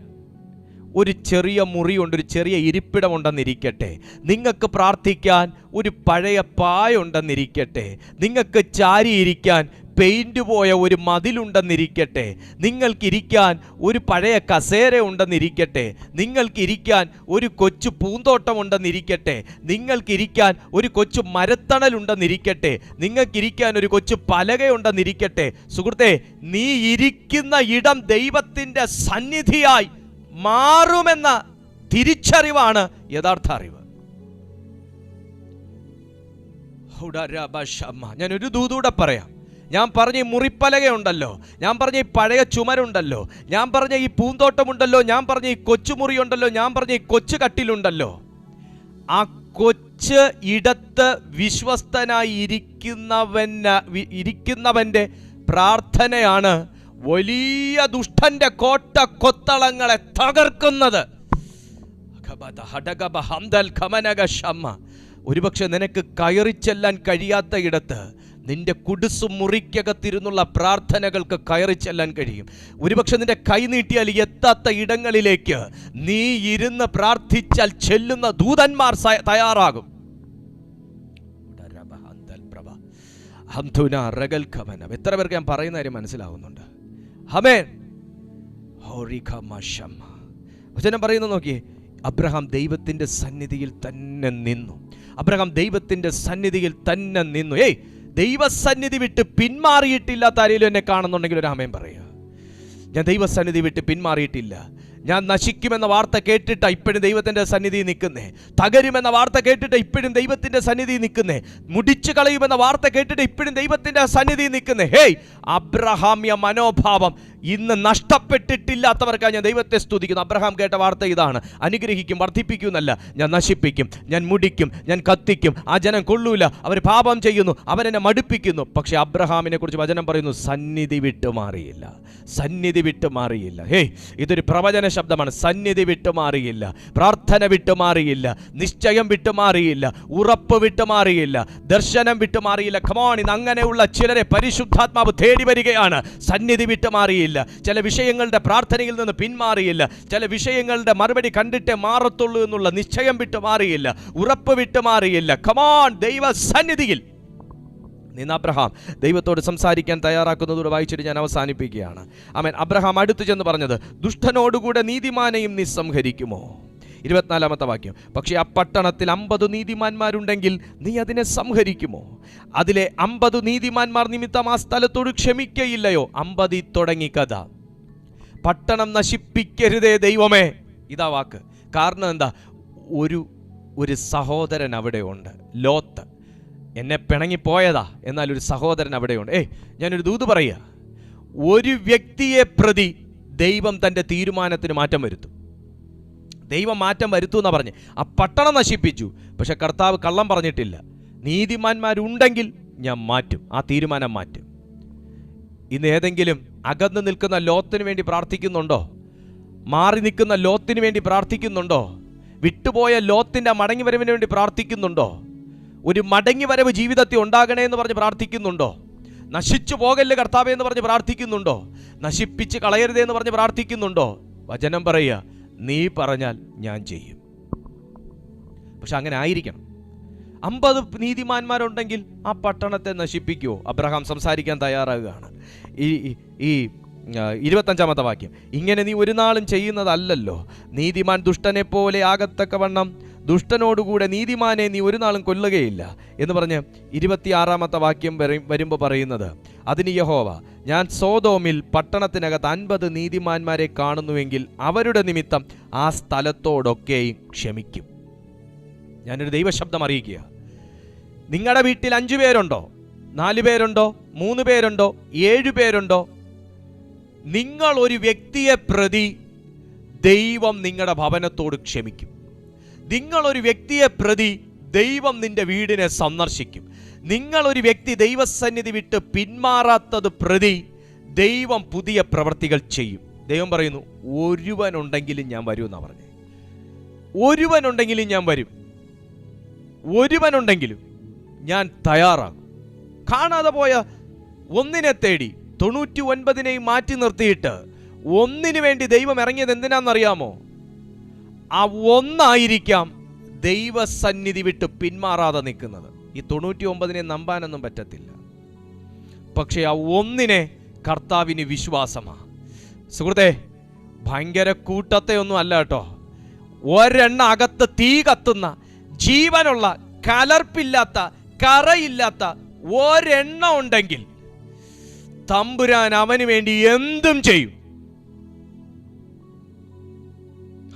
ഒരു ചെറിയ മുറിയുണ്ട്, ഒരു ചെറിയ ഇരിപ്പിടമുണ്ടെന്നിരിക്കട്ടെ, നിങ്ങൾക്ക് പ്രാർത്ഥിക്കാൻ ഒരു പഴയ പായുണ്ടെന്നിരിക്കട്ടെ, നിങ്ങൾക്ക് ചാരിയിരിക്കാൻ പെയിൻറ് പോയ ഒരു മതിലുണ്ടെന്നിരിക്കട്ടെ, നിങ്ങൾക്കിരിക്കാൻ ഒരു പഴയ കസേര ഉണ്ടെന്നിരിക്കട്ടെ, നിങ്ങൾക്കിരിക്കാൻ ഒരു കൊച്ചു പൂന്തോട്ടമുണ്ടെന്നിരിക്കട്ടെ, നിങ്ങൾക്കിരിക്കാൻ ഒരു കൊച്ചു മരത്തണലുണ്ടെന്നിരിക്കട്ടെ, നിങ്ങൾക്കിരിക്കാൻ ഒരു കൊച്ചു പലകയുണ്ടെന്നിരിക്കട്ടെ. സുഹൃത്തെ, നീ ഇരിക്കുന്ന ഇടം ദൈവത്തിൻ്റെ സന്നിധിയായി മാറുമെന്ന തിരിച്ചറിവാണ് യഥാർത്ഥ അറിവ്. ഞാനൊരു ദൂതൂടെ പറയാം. ഞാൻ പറഞ്ഞ ഈ മുറിപ്പലകയുണ്ടല്ലോ, ഞാൻ പറഞ്ഞ ഈ പഴയ ചുമരുണ്ടല്ലോ, ഞാൻ പറഞ്ഞ ഈ പൂന്തോട്ടമുണ്ടല്ലോ, ഞാൻ പറഞ്ഞ ഈ കൊച്ചുമുറിയുണ്ടല്ലോ, ഞാൻ പറഞ്ഞ ഈ കൊച്ചു കട്ടിലുണ്ടല്ലോ, ആ കൊച്ച് ഇടത്ത് വിശ്വസ്തനായി ഇരിക്കുന്നവൻ്റെ പ്രാർത്ഥനയാണ് വലിയ ദുഷ്ടന്റെ കോട്ട കൊത്തളങ്ങളെ തകർക്കുന്നത്. ഒരുപക്ഷെ നിനക്ക് കയറിച്ചെല്ലാൻ കഴിയാത്ത ഇടത്ത് നിന്റെ കുടുസു മുറിക്കകത്തിരുന്നുള്ള പ്രാർത്ഥനകൾക്ക് കയറിച്ചെല്ലാൻ കഴിയും. ഒരുപക്ഷെ നിന്റെ കൈ നീട്ടിയാൽ എത്താത്ത ഇടങ്ങളിലേക്ക് നീ ഇരുന്ന് പ്രാർത്ഥിച്ചാൽ ചെല്ലുന്ന ദൂതന്മാർ തയ്യാറാകും. എത്ര പേർക്ക് ഞാൻ പറയുന്ന കാര്യം മനസ്സിലാവുന്നുണ്ട്? ആമേൻ. വചനം പറയുന്നത് നോക്കിയേ, അബ്രഹാം ദൈവത്തിൻ്റെ സന്നിധിയിൽ തന്നെ നിന്നു. ദൈവസന്നിധി വിട്ട് പിന്മാറിയിട്ടില്ലാത്ത ആരെങ്കിലും എന്നെ കാണുന്നുണ്ടെങ്കിൽ ഒരു ആമേൻ പറയുക. ഞാൻ ദൈവസന്നിധി വിട്ട് പിന്മാറിയിട്ടില്ല. ഞാൻ നശിക്കുമെന്ന വാർത്ത കേട്ടിട്ട് ഇപ്പോഴും ദൈവത്തിൻ്റെ സന്നിധി നിൽക്കുന്നേ. തകരുമെന്ന വാർത്ത കേട്ടിട്ട് ഇപ്പോഴും ദൈവത്തിൻ്റെ സന്നിധി നിൽക്കുന്നേ. മുടിച്ചു കളയുമെന്ന വാർത്ത കേട്ടിട്ട് ഇപ്പോഴും ദൈവത്തിൻ്റെ സന്നിധി നിൽക്കുന്നേ. ഹേയ്, അബ്രഹാമ്യ മനോഭാവം ഇന്ന് നഷ്ടപ്പെട്ടിട്ടില്ലാത്തവർക്കാണ് ഞാൻ ദൈവത്തെ സ്തുതിക്കുന്നു. അബ്രഹാം കേട്ട വാർത്ത ഇതാണ്: അനുഗ്രഹിക്കും, വർദ്ധിപ്പിക്കുമെന്നല്ല, ഞാൻ നശിപ്പിക്കും, ഞാൻ മുടിക്കും, ഞാൻ കത്തിക്കും, ആ ജനം കൊള്ളൂല, അവർ പാപം ചെയ്യുന്നു, അവരെന്നെ മടുപ്പിക്കുന്നു. പക്ഷെ അബ്രഹാമിനെ കുറിച്ച് വചനം പറയുന്നു, സന്നിധി വിട്ടുമാറിയില്ല, സന്നിധി വിട്ടുമാറിയില്ല. ഹേയ്, ഇതൊരു പ്രവചന ശബ്ദമാണ്. സന്നിധി വിട്ടുമാറിയില്ല, പ്രാർത്ഥന വിട്ടുമാറിയില്ല, നിശ്ചയം വിട്ടുമാറിയില്ല, ഉറപ്പ് വിട്ടുമാറിയില്ല, ദർശനം വിട്ടുമാറിയില്ല. ഖമോൺ, ഇന്ന് അങ്ങനെയുള്ള ചിലരെ പരിശുദ്ധാത്മാവ് തേടി വരികയാണ്. സന്നിധി വിട്ടുമാറിയില്ല, ചില വിഷയങ്ങളുടെ പ്രാർത്ഥനയിൽ നിന്ന് പിന്മാറിയില്ല, ചില വിഷയങ്ങളുടെ മറുപടി കണ്ടിട്ടേ മാറത്തുള്ളൂ എന്നുള്ള നിശ്ചയം വിട്ടുമാറിയില്ല, ഉറപ്പ് വിട്ടുമാറിയില്ല. ഖമോൺ, ദൈവ സന്നിധിയിൽ നിന്ന് അബ്രഹാം ദൈവത്തോട് സംസാരിക്കാൻ തയ്യാറാക്കുന്നതോട് വായിച്ചിട്ട് ഞാൻ അവസാനിപ്പിക്കുകയാണ്. ആമേൻ. അബ്രഹാം അടുത്തു ചെന്ന് പറഞ്ഞത്, ദുഷ്ടനോടുകൂടെ നീതിമാനെയും നീ സംഹരിക്കുമോ? 24-ാമത്തെ വാക്യം, പക്ഷേ ആ പട്ടണത്തിൽ 50 നീതിമാന്മാരുണ്ടെങ്കിൽ നീ അതിനെ സംഹരിക്കുമോ? അതിലെ 50 നീതിമാന്മാർ നിമിത്തം ആ സ്ഥലത്തോട് ക്ഷമിക്കയില്ലയോ? 50 തുടങ്ങി കഥ. പട്ടണം നശിപ്പിക്കരുതേ ദൈവമേ, ഇതാ വാക്ക്. കാരണം എന്താ? ഒരു സഹോദരൻ അവിടെ ഉണ്ട്, ലോത്ത്. എന്നെ പിണങ്ങിപ്പോയതാ, എന്നാൽ ഒരു സഹോദരൻ അവിടെയുണ്ട്. ഞാനൊരു ദൂത് പറയുക, ഒരു വ്യക്തിയെ പ്രതി ദൈവം തൻ്റെ തീരുമാനത്തിന് മാറ്റം വരുത്തും. ദൈവം മാറ്റം വരുത്തു എന്നാ പറഞ്ഞ്. ആ പട്ടണം നശിപ്പിച്ചു, പക്ഷെ കർത്താവ് കള്ളം പറഞ്ഞിട്ടില്ല. നീതിമാന്മാരുണ്ടെങ്കിൽ ഞാൻ മാറ്റും, ആ തീരുമാനം മാറ്റും. ഇന്ന് ഏതെങ്കിലും അകന്ന് നിൽക്കുന്ന ലോത്തിന് വേണ്ടി പ്രാർത്ഥിക്കുന്നുണ്ടോ? മാറി നിൽക്കുന്ന ലോത്തിന് വേണ്ടി പ്രാർത്ഥിക്കുന്നുണ്ടോ? വിട്ടുപോയ ലോത്തിൻ്റെ മടങ്ങിവരവിന് വേണ്ടി പ്രാർത്ഥിക്കുന്നുണ്ടോ? ഒരു മടങ്ങിവരവ് ജീവിതത്തിൽ ഉണ്ടാകണേ എന്ന് പറഞ്ഞ് പ്രാർത്ഥിക്കുന്നുണ്ടോ? നശിച്ചു പോകല്ലേ കർത്താവേ എന്ന് പറഞ്ഞ് പ്രാർത്ഥിക്കുന്നുണ്ടോ? നശിപ്പിച്ച് കളയരുതേ എന്ന് പറഞ്ഞ് പ്രാർത്ഥിക്കുന്നുണ്ടോ? വചനം പറയുക, നീ പറഞ്ഞാൽ ഞാൻ ചെയ്യും. പക്ഷെ അങ്ങനെ ആയിരിക്കണം. 50 നീതിമാന്മാരുണ്ടെങ്കിൽ ആ പട്ടണത്തെ നശിപ്പിക്കുമോ? അബ്രഹാം സംസാരിക്കാൻ തയ്യാറാകുകയാണ്. ഈ 25-ാമത്തെ വാക്യം, ഇങ്ങനെ നീ ഒരു നാളും ചെയ്യുന്നതല്ലല്ലോ. നീതിമാൻ ദുഷ്ടനെ പോലെ ആകത്തക്കവണ്ണം ദുഷ്ടനോടുകൂടെ നീതിമാനെ നീ ഒരു നാളും കൊല്ലുകയില്ല എന്ന് പറഞ്ഞ് 26-ാമത്തെ വാക്യം വരുമ്പോൾ പറയുന്നത്, അതിന് യഹോവ, ഞാൻ സോദോമിൽ പട്ടണത്തിനകത്ത് 50 നീതിമാന്മാരെ കാണുന്നുവെങ്കിൽ അവരുടെ നിമിത്തം ആ സ്ഥലത്തോടൊക്കെയും ക്ഷമിക്കും. ഞാനൊരു ദൈവശബ്ദം അറിയിക്കുക. നിങ്ങളുടെ വീട്ടിൽ 5 പേരുണ്ടോ, 4 പേരുണ്ടോ, 3 പേരുണ്ടോ, 7 പേരുണ്ടോ, നിങ്ങൾ ഒരു വ്യക്തിയെ പ്രതി ദൈവം നിങ്ങളുടെ ഭവനത്തോട് ക്ഷമിക്കും. നിങ്ങളൊരു വ്യക്തിയെ പ്രതി ദൈവം നിന്റെ വീടിനെ സന്ദർശിക്കും. നിങ്ങളൊരു വ്യക്തി ദൈവസന്നിധി വിട്ട് പിന്മാറാത്തത് പ്രതി ദൈവം പുതിയ പ്രവൃത്തികൾ ചെയ്യും. ദൈവം പറയുന്നു, ഒരുവനുണ്ടെങ്കിലും ഞാൻ വരും എന്നാണ് പറഞ്ഞത്. ഒരുവനുണ്ടെങ്കിലും ഞാൻ വരും, ഒരുവനുണ്ടെങ്കിലും ഞാൻ തയ്യാറാകും. കാണാതെ പോയ ഒന്നിനെ തേടി 99നെയും മാറ്റി നിർത്തിയിട്ട് ഒന്നിനു വേണ്ടി ദൈവം ഇറങ്ങിയത് എന്തിനാണെന്നറിയാമോ? ആ ഒന്നായിരിക്കാം ദൈവസന്നിധി വിട്ട് പിന്മാറാതെ നിൽക്കുന്നത്. ഈ 99നെ നമ്പാനൊന്നും പറ്റത്തില്ല. പക്ഷെ ആ ഒന്നിനെ കർത്താവിന് വിശ്വാസമാണ്. സുഹൃത്തെ, ഭയങ്കര കൂട്ടത്തെ ഒന്നും അല്ല കേട്ടോ. ഒരെണ്ണ അകത്ത് തീ കത്തുന്ന, ജീവനുള്ള, കലർപ്പില്ലാത്ത, കറയില്ലാത്ത ഒരെണ്ണം ഉണ്ടെങ്കിൽ തമ്പുരാൻ അവന് വേണ്ടി എന്തും ചെയ്യും.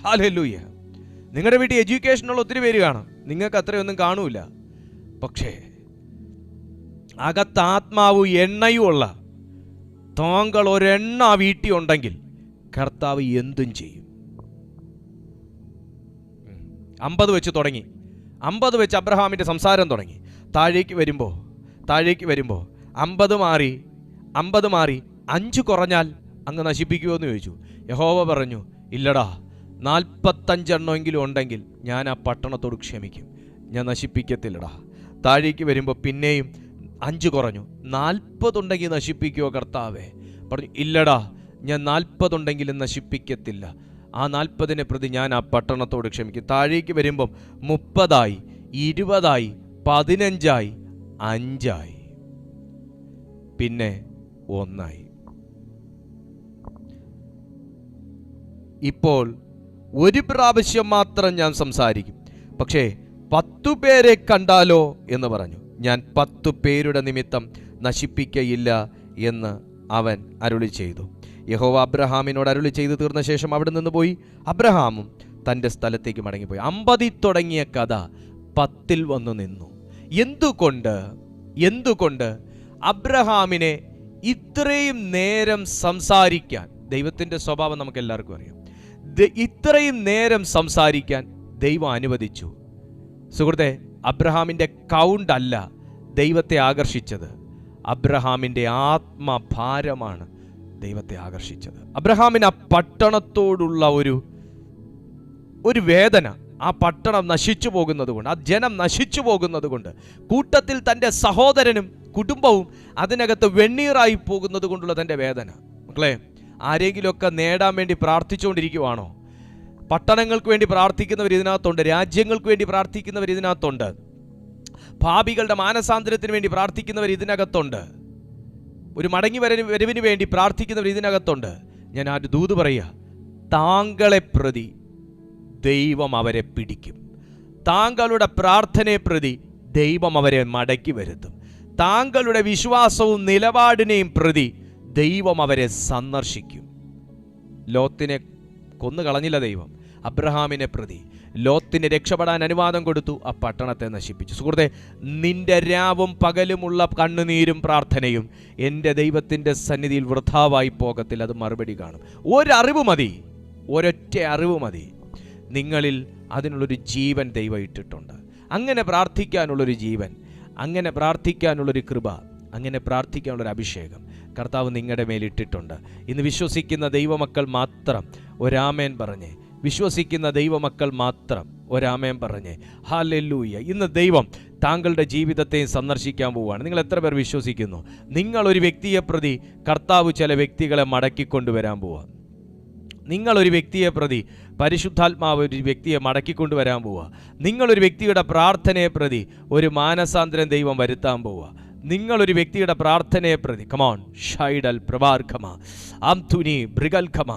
ഹല്ലേലൂയ. നിങ്ങളുടെ വീട്ടിൽ എഡ്യൂക്കേഷനുള്ള ഒത്തിരി പേര് കാണും, നിങ്ങൾക്ക് അത്രയൊന്നും കാണൂല. പക്ഷേ അകത്ത് ആത്മാവ് എണ്ണയുമുള്ള താങ്കൾ ഒരെണ്ണ വീട്ടിൽ ഉണ്ടെങ്കിൽ കർത്താവ് എന്തും ചെയ്യും. 50 വെച്ച് തുടങ്ങി. 50 വെച്ച് അബ്രഹാമിൻ്റെ സംസാരം തുടങ്ങി. താഴേക്ക് വരുമ്പോൾ 50 മാറി 5 കുറഞ്ഞാൽ അങ്ങ് നശിപ്പിക്കുമോ എന്ന് ചോദിച്ചു. യഹോവ പറഞ്ഞു, ഇല്ലടാ, 45 എണ്ണമെങ്കിലും ഉണ്ടെങ്കിൽ ഞാൻ ആ പട്ടണത്തോട് ക്ഷമിക്കും, ഞാൻ നശിപ്പിക്കത്തില്ലടാ. താഴേക്ക് വരുമ്പോൾ പിന്നെയും 5 കുറഞ്ഞു. 40 ഉണ്ടെങ്കിൽ നശിപ്പിക്കുമോ കർത്താവേ? പറഞ്ഞു, ഇല്ലടാ, ഞാൻ 40 ഉണ്ടെങ്കിലും നശിപ്പിക്കത്തില്ല. ആ 40നെ പ്രതി ഞാൻ ആ പട്ടണത്തോട് ക്ഷമിക്കും. താഴേക്ക് വരുമ്പം 30 20 15 5 പിന്നെ 1. ഇപ്പോൾ ഒരു പ്രാവശ്യം മാത്രം ഞാൻ സംസാരിക്കും, പക്ഷേ 10 പേരെ കണ്ടാലോ എന്ന് പറഞ്ഞു. ഞാൻ 10 പേരുടെ നിമിത്തം നശിപ്പിക്കയില്ല എന്ന് അവൻ അരുളി ചെയ്തു. യഹോവ അബ്രഹാമിനോട് അരുളി ചെയ്തു തീർന്ന ശേഷം അവിടെ നിന്ന് പോയി. അബ്രഹാമും തൻ്റെ സ്ഥലത്തേക്ക് മടങ്ങിപ്പോയി. 50 തുടങ്ങിയ കഥ 10 വന്നു നിന്നു. എന്തുകൊണ്ട് അബ്രഹാമിനെ ഇത്രയും നേരം സംസാരിക്കാൻ, ദൈവത്തിൻ്റെ സ്വഭാവം നമുക്ക് എല്ലാവർക്കും അറിയാം, ഇത്രയും നേരം സംസാരിക്കാൻ ദൈവം അനുവദിച്ചു? സുഹൃത്തെ, അബ്രഹാമിൻ്റെ കൗണ്ട് അല്ല ദൈവത്തെ ആകർഷിച്ചത്, അബ്രഹാമിൻ്റെ ആത്മഭാരമാണ് ദൈവത്തെ ആകർഷിച്ചത്. അബ്രഹാമിന് ആ പട്ടണത്തോടുള്ള ഒരു വേദന, ആ പട്ടണം നശിച്ചു പോകുന്നത് കൊണ്ട്, ആ ജനം നശിച്ചു പോകുന്നത് കൊണ്ട്, കൂട്ടത്തിൽ തൻ്റെ സഹോദരനും കുടുംബവും അതിനകത്ത് വെണ്ണീറായി പോകുന്നത് കൊണ്ടുള്ള തൻ്റെ വേദന. മക്കളെ, ആരെങ്കിലുമൊക്കെ നേടാൻ വേണ്ടി പ്രാർത്ഥിച്ചുകൊണ്ടിരിക്കുവാണോ? പട്ടണങ്ങൾക്ക് വേണ്ടി പ്രാർത്ഥിക്കുന്നവർ ഇതിനകത്തുണ്ട്, രാജ്യങ്ങൾക്ക് വേണ്ടി പ്രാർത്ഥിക്കുന്നവർ ഇതിനകത്തുണ്ട്, പാപികളുടെ മാനസാന്തരത്തിന് വേണ്ടി പ്രാർത്ഥിക്കുന്നവർ ഇതിനകത്തുണ്ട്, ഒരു മടങ്ങി വരവിന് വേണ്ടി പ്രാർത്ഥിക്കുന്നവർ ഇതിനകത്തുണ്ട്. ഞാൻ ആ ദൂത് പറയുക, താങ്കളെ പ്രതി ദൈവം അവരെ പിടിക്കും. താങ്കളുടെ പ്രാർത്ഥനയെ പ്രതി ദൈവം അവരെ മടക്കി വരുത്തും. താങ്കളുടെ വിശ്വാസവും നിലപാടിനെയും പ്രതി ദൈവം അവരെ സന്ദർശിക്കും. ലോത്തിനെ കൊന്നുകളഞ്ഞില്ല ദൈവം, അബ്രഹാമിനെ പ്രതി ലോത്തിന് രക്ഷപ്പെടാൻ അനുവാദം കൊടുത്തു, ആ പട്ടണത്തെ നശിപ്പിച്ചു. സുഹൃത്തെ, നിന്റെ രാവും പകലുമുള്ള കണ്ണുനീരും പ്രാർത്ഥനയും എൻ്റെ ദൈവത്തിൻ്റെ സന്നിധിയിൽ വൃഥാവായി പോകത്തില്ല. അത് മറുപടി കാണും. ഒരറിവ് മതി, ഒരൊറ്റ അറിവ് മതി. നിങ്ങളിൽ അതിനുള്ളൊരു ജീവൻ ദൈവം ഇട്ടിട്ടുണ്ട്. അങ്ങനെ പ്രാർത്ഥിക്കാനുള്ളൊരു ജീവൻ, അങ്ങനെ പ്രാർത്ഥിക്കാനുള്ളൊരു കൃപ, അങ്ങനെ പ്രാർത്ഥിക്കാനുള്ളൊരു അഭിഷേകം കർത്താവ് നിങ്ങളുടെ മേലിട്ടിട്ടുണ്ട്. ഇന്ന് വിശ്വസിക്കുന്ന ദൈവമക്കൾ മാത്രം ഒരാമേൻ പറഞ്ഞേ. വിശ്വസിക്കുന്ന ദൈവമക്കൾ മാത്രം ഒരാമേൻ പറഞ്ഞേ. ഹല്ലേലൂയ. ഇന്ന് ദൈവം താങ്കളുടെ ജീവിതത്തെ സന്ദർശിക്കാൻ പോവുകയാണ്. നിങ്ങൾ എത്ര പേർ വിശ്വസിക്കുന്നു? നിങ്ങളൊരു വ്യക്തിയെ പ്രതി കർത്താവ് ചില വ്യക്തികളെ മടക്കിക്കൊണ്ടുവരാൻ പോവുക. നിങ്ങളൊരു വ്യക്തിയെ പ്രതി പരിശുദ്ധാത്മാവ് ഒരു വ്യക്തിയെ മടക്കിക്കൊണ്ടുവരാൻ പോവുക. നിങ്ങളൊരു വ്യക്തിയുടെ പ്രാർത്ഥനയെ പ്രതി ഒരു മാനസാന്തരം ദൈവം വരുത്താൻ പോവുക. നിങ്ങളൊരു വ്യക്തിയുടെ പ്രാർത്ഥനയെ പ്രതി കമോൺ ഷൈഡൽ പ്രഭാർഖമ ആംതുനി ബ്രിഗൽഖമ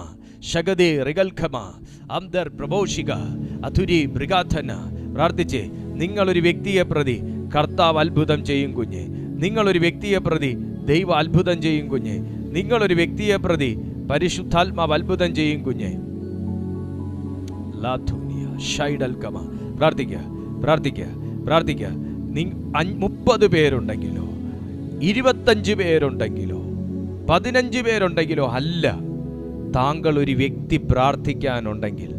ശഗദേ റിഗൽഖമ അംദർ പ്രബോഷിക അധുരി ബ്രിഗാഥന പ്രാർത്ഥിച്ചേ. നിങ്ങളൊരു വ്യക്തിയെ പ്രതി കർത്താവ് അത്ഭുതം ചെയ്യും കുഞ്ഞെ. നിങ്ങളൊരു വ്യക്തിയെ പ്രതി ദൈവം അത്ഭുതം ചെയ്യും കുഞ്ഞെ. നിങ്ങളൊരു വ്യക്തിയെ പ്രതി പരിശുദ്ധാത്മാവ് അത്ഭുതം ചെയ്യും കുഞ്ഞെ. പ്രാർത്ഥിക്കുക, പ്രാർത്ഥിക്കുക, പ്രാർത്ഥിക്കുക. 30 പേരുണ്ടെങ്കിലോ 25 പേരുണ്ടെങ്കിലോ 15 പേരുണ്ടെങ്കിലോ അല്ല, താങ്കൾ ഒരു വ്യക്തി പ്രാർത്ഥിക്കാനുണ്ടെങ്കിൽ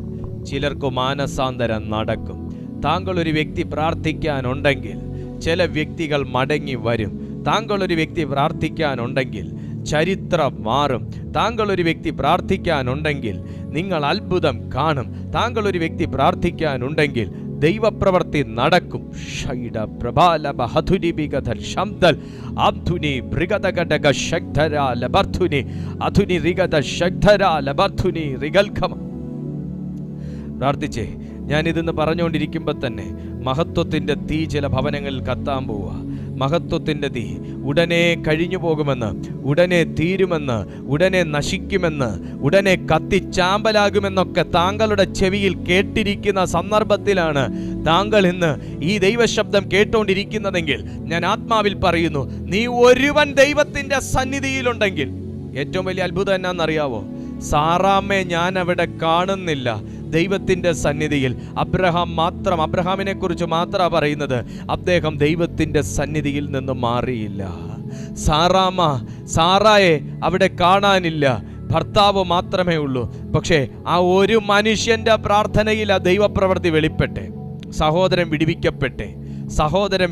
ചിലർക്ക് മാനസാന്തരം നടക്കും. താങ്കൾ ഒരു വ്യക്തി പ്രാർത്ഥിക്കാനുണ്ടെങ്കിൽ ചില വ്യക്തികൾ മടങ്ങി വരും. താങ്കൾ ഒരു വ്യക്തി പ്രാർത്ഥിക്കാനുണ്ടെങ്കിൽ ചരിത്രം മാറും. താങ്കൾ ഒരു വ്യക്തി പ്രാർത്ഥിക്കാനുണ്ടെങ്കിൽ നിങ്ങൾ അത്ഭുതം കാണും. താങ്കൾ ഒരു വ്യക്തി പ്രാർത്ഥിക്കാനുണ്ടെങ്കിൽ ദൈവപ്രവൃത്തി നടക്കും. ഷൈഡ പ്രഭാലബ ഹതുനിബിഗധൽ ശബ്ദൽ ആംധുനി ബ്രിഗദഗഡഗ ശഗ്ധരാ ലബർധുനി അധുനി റിഗദ ശഗ്ധരാ ലബർധുനി റിഗൽഖമ. പ്രാർത്ഥിച്ചേ. ഞാനിതെന്ന് പറഞ്ഞുകൊണ്ടിരിക്കുമ്പോൾ തന്നെ മഹത്വത്തിൻ്റെ തീ ചില ഭവനങ്ങളിൽ കത്താൻ പോവുക. മഹത്വത്തിൻ്റെ തീ ഉടനെ കഴിഞ്ഞു പോകുമെന്ന്, ഉടനെ തീരുമെന്ന്, ഉടനെ നശിക്കുമെന്ന്, ഉടനെ കത്തിച്ചാമ്പലാകുമെന്നൊക്കെ താങ്കളുടെ ചെവിയിൽ കേട്ടിരിക്കുന്ന സന്ദർഭത്തിലാണ് താങ്കൾ ഇന്ന് ഈ ദൈവശബ്ദം കേട്ടുകൊണ്ടിരിക്കുന്നതെങ്കിൽ ഞാൻ ആത്മാവിൽ പറയുന്നു, നീ ഒരുവൻ ദൈവത്തിൻ്റെ സന്നിധിയിലുണ്ടെങ്കിൽ ഏറ്റവും വലിയ അത്ഭുതം എന്നാണെന്നറിയാവോ? സാറാമ്മയെ ഞാൻ അവിടെ കാണുന്നില്ല ദൈവത്തിൻ്റെ സന്നിധിയിൽ. അബ്രഹാമിനെ കുറിച്ച് മാത്രമാണ് പറയുന്നത്. അദ്ദേഹം ദൈവത്തിൻ്റെ സന്നിധിയിൽ നിന്ന് മാറിയില്ല. സാറായെ അവിടെ കാണാനില്ല, ഭർത്താവ് മാത്രമേ ഉള്ളൂ. പക്ഷേ ആ ഒരു മനുഷ്യൻ്റെ പ്രാർത്ഥനയിൽ ആ ദൈവപ്രവൃത്തി വെളിപ്പെട്ടെ. സഹോദരൻ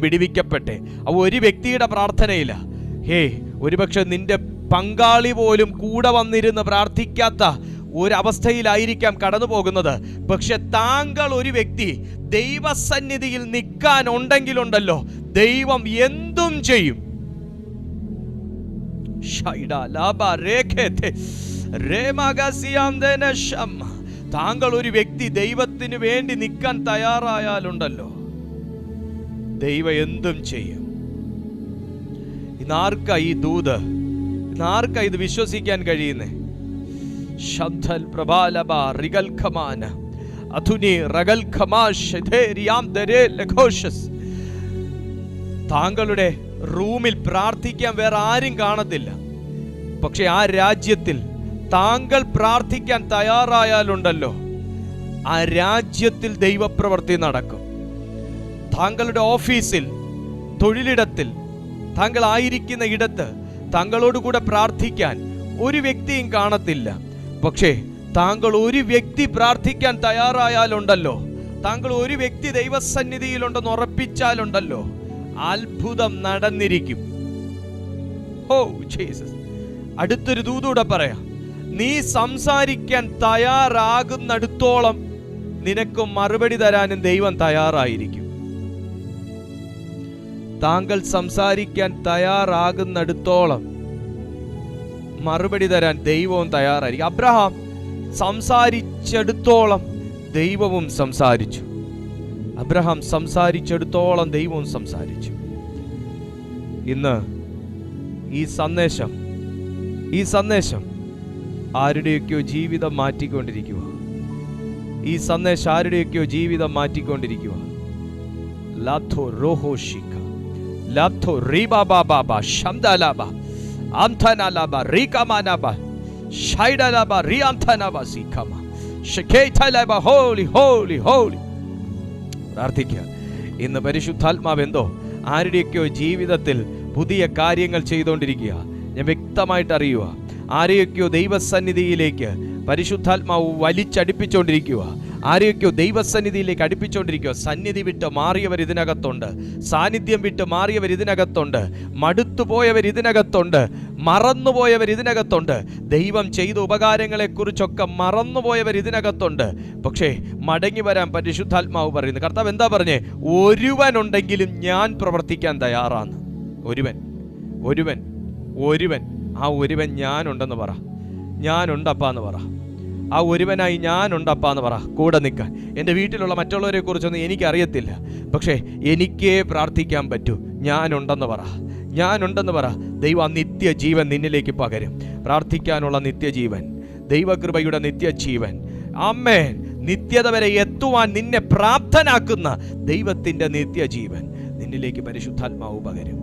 വിടിവിക്കപ്പെട്ടെ. ആ ഒരു വ്യക്തിയുടെ പ്രാർത്ഥനയില്ല. ഒരുപക്ഷെ നിന്റെ പങ്കാളി പോലും കൂടെ വന്നിരുന്ന് പ്രാർത്ഥിക്കാത്ത ഒരവസ്ഥയിലായിരിക്കാം കടന്നു പോകുന്നത്. പക്ഷെ താങ്കൾ ഒരു വ്യക്തി ദൈവസന്നിധിയിൽ നിൽക്കാനുണ്ടെങ്കിലുണ്ടല്ലോ, ദൈവം എന്തും ചെയ്യും. താങ്കൾ ഒരു വ്യക്തി ദൈവത്തിന് വേണ്ടി നിൽക്കാൻ തയ്യാറായാലുണ്ടല്ലോ, ദൈവം എന്തും ചെയ്യും. ഇന്നാർക്കാ ഈ ദൂത്? ഇന്നാർക്കാ ഇത് വിശ്വസിക്കാൻ കഴിയുന്നേ? ശബ്ദൽ പ്രഭാലബ റിഗൽഖമാന അധുനി റഗൽഖമാശേരിയാം ദരേ ലഘോഷസ്. താങ്കളുടെ റൂമിൽ പ്രാർത്ഥിക്കാൻ വേറെ ആരും കാണത്തില്ല. പക്ഷെ ആ രാജ്യത്തിൽ താങ്കൾ പ്രാർത്ഥിക്കാൻ തയ്യാറായാലുണ്ടല്ലോ, ആ രാജ്യത്തിൽ ദൈവപ്രവൃത്തി നടക്കും. താങ്കളുടെ ഓഫീസിൽ, തൊഴിലിടത്തിൽ, താങ്കൾ ആയിരിക്കുന്ന ഇടത്ത് താങ്കളോടുകൂടെ പ്രാർത്ഥിക്കാൻ ഒരു വ്യക്തിയും കാണത്തില്ല. പക്ഷേ താങ്കൾ ഒരു വ്യക്തി പ്രാർത്ഥിക്കാൻ തയ്യാറായാലുണ്ടല്ലോ, താങ്കൾ ഒരു വ്യക്തി ദൈവസന്നിധിയിലുണ്ടെന്ന് ഉറപ്പിച്ചാലുണ്ടല്ലോ, അത്ഭുതം നടന്നിരിക്കും. Oh Jesus. അടുത്തൊരു ദൂതൂടെ പറയാം, നീ സംസാരിക്കാൻ തയ്യാറാകുന്നിടത്തോളം നിനക്ക് മറുപടി തരാനും ദൈവം തയ്യാറായിരിക്കും. താങ്കൾ സംസാരിക്കാൻ തയ്യാറാകുന്നിടത്തോളം മറുപടി തരാൻ ദൈവവും തയ്യാറായിരിക്കും. അബ്രഹാം സംസാരിച്ചെടുത്തോളം ദൈവവും സംസാരിച്ചു. അബ്രഹാം സംസാരിച്ചെടുത്തോളം ദൈവവും സംസാരിച്ചു. ഇന്ന് ഈ സന്ദേശം ആരുടെയൊക്കെയോ ജീവിതം മാറ്റിക്കൊണ്ടിരിക്കുക. ഈ സന്ദേശം ആരുടെയൊക്കെയോ ജീവിതം മാറ്റിക്കൊണ്ടിരിക്കുക. ലാഥോ റോഹോ ഷിക, ലാഥോ റീബാബാബാബ ശംദാലാബ ആംഥനാലാബ റീകമാനാബ ഷൈഡാലാബ റിയാംഥനാബ സികമ ഷകേതലാബ. Holy holy holy. പ്രാർത്ഥിക്കുക. ഇന്ന് പരിശുദ്ധാത്മാവ് എന്തോ ആരുടെയൊക്കെയോ ജീവിതത്തിൽ പുതിയ കാര്യങ്ങൾ ചെയ്തുകൊണ്ടിരിക്കുക. ഞാൻ വ്യക്തമായിട്ട് അറിയുക, ആരെയൊക്കെയോ ദൈവസന്നിധിയിലേക്ക് പരിശുദ്ധാത്മാവ് വലിച്ചടിപ്പിച്ചുകൊണ്ടിരിക്കുക. ആരെയൊക്കെയോ ദൈവസന്നിധിയിലേക്ക് അടുപ്പിച്ചുകൊണ്ടിരിക്കുക. സന്നിധി വിട്ട് മാറിയവർ ഇതിനകത്തുണ്ട്, സാന്നിധ്യം വിട്ട് മാറിയവർ ഇതിനകത്തുണ്ട്, മടുത്തുപോയവർ ഇതിനകത്തുണ്ട്, മറന്നുപോയവർ ഇതിനകത്തുണ്ട്, ദൈവം ചെയ്ത ഉപകാരങ്ങളെക്കുറിച്ചൊക്കെ മറന്നുപോയവർ ഇതിനകത്തുണ്ട്. പക്ഷേ മടങ്ങി വരാൻ പരിശുദ്ധാത്മാവ് പറയുന്നു. കർത്താവ് എന്താ പറഞ്ഞേ? ഒരുവനുണ്ടെങ്കിലും ഞാൻ പ്രവർത്തിക്കാൻ തയ്യാറാണ്. ഒരുവൻ ആ ഒരുവൻ ഞാനുണ്ടെന്ന് പറ. ഞാനുണ്ടപ്പാന്ന് പറ. ആ ഒരുവനായി ഞാനുണ്ടപ്പാന്ന് പറ. കൂടെ നിൽക്കാൻ. എൻ്റെ വീട്ടിലുള്ള മറ്റുള്ളവരെ കുറിച്ചൊന്നും എനിക്കറിയത്തില്ല, പക്ഷേ എനിക്കേ പ്രാർത്ഥിക്കാൻ പറ്റൂ. ഞാനുണ്ടെന്ന് പറ. ഞാനുണ്ടെന്ന് പറ. ദൈവ നിത്യജീവൻ നിന്നിലേക്ക് പകരും. പ്രാർത്ഥിക്കാനുള്ള നിത്യജീവൻ, ദൈവകൃപയുടെ നിത്യജീവൻ, ആമേൻ, നിത്യത വരെ എത്തുവാൻ നിന്നെ പ്രാപ്തനാക്കുന്ന ദൈവത്തിൻ്റെ നിത്യജീവൻ നിന്നിലേക്ക് പരിശുദ്ധാത്മാവ് പകരും.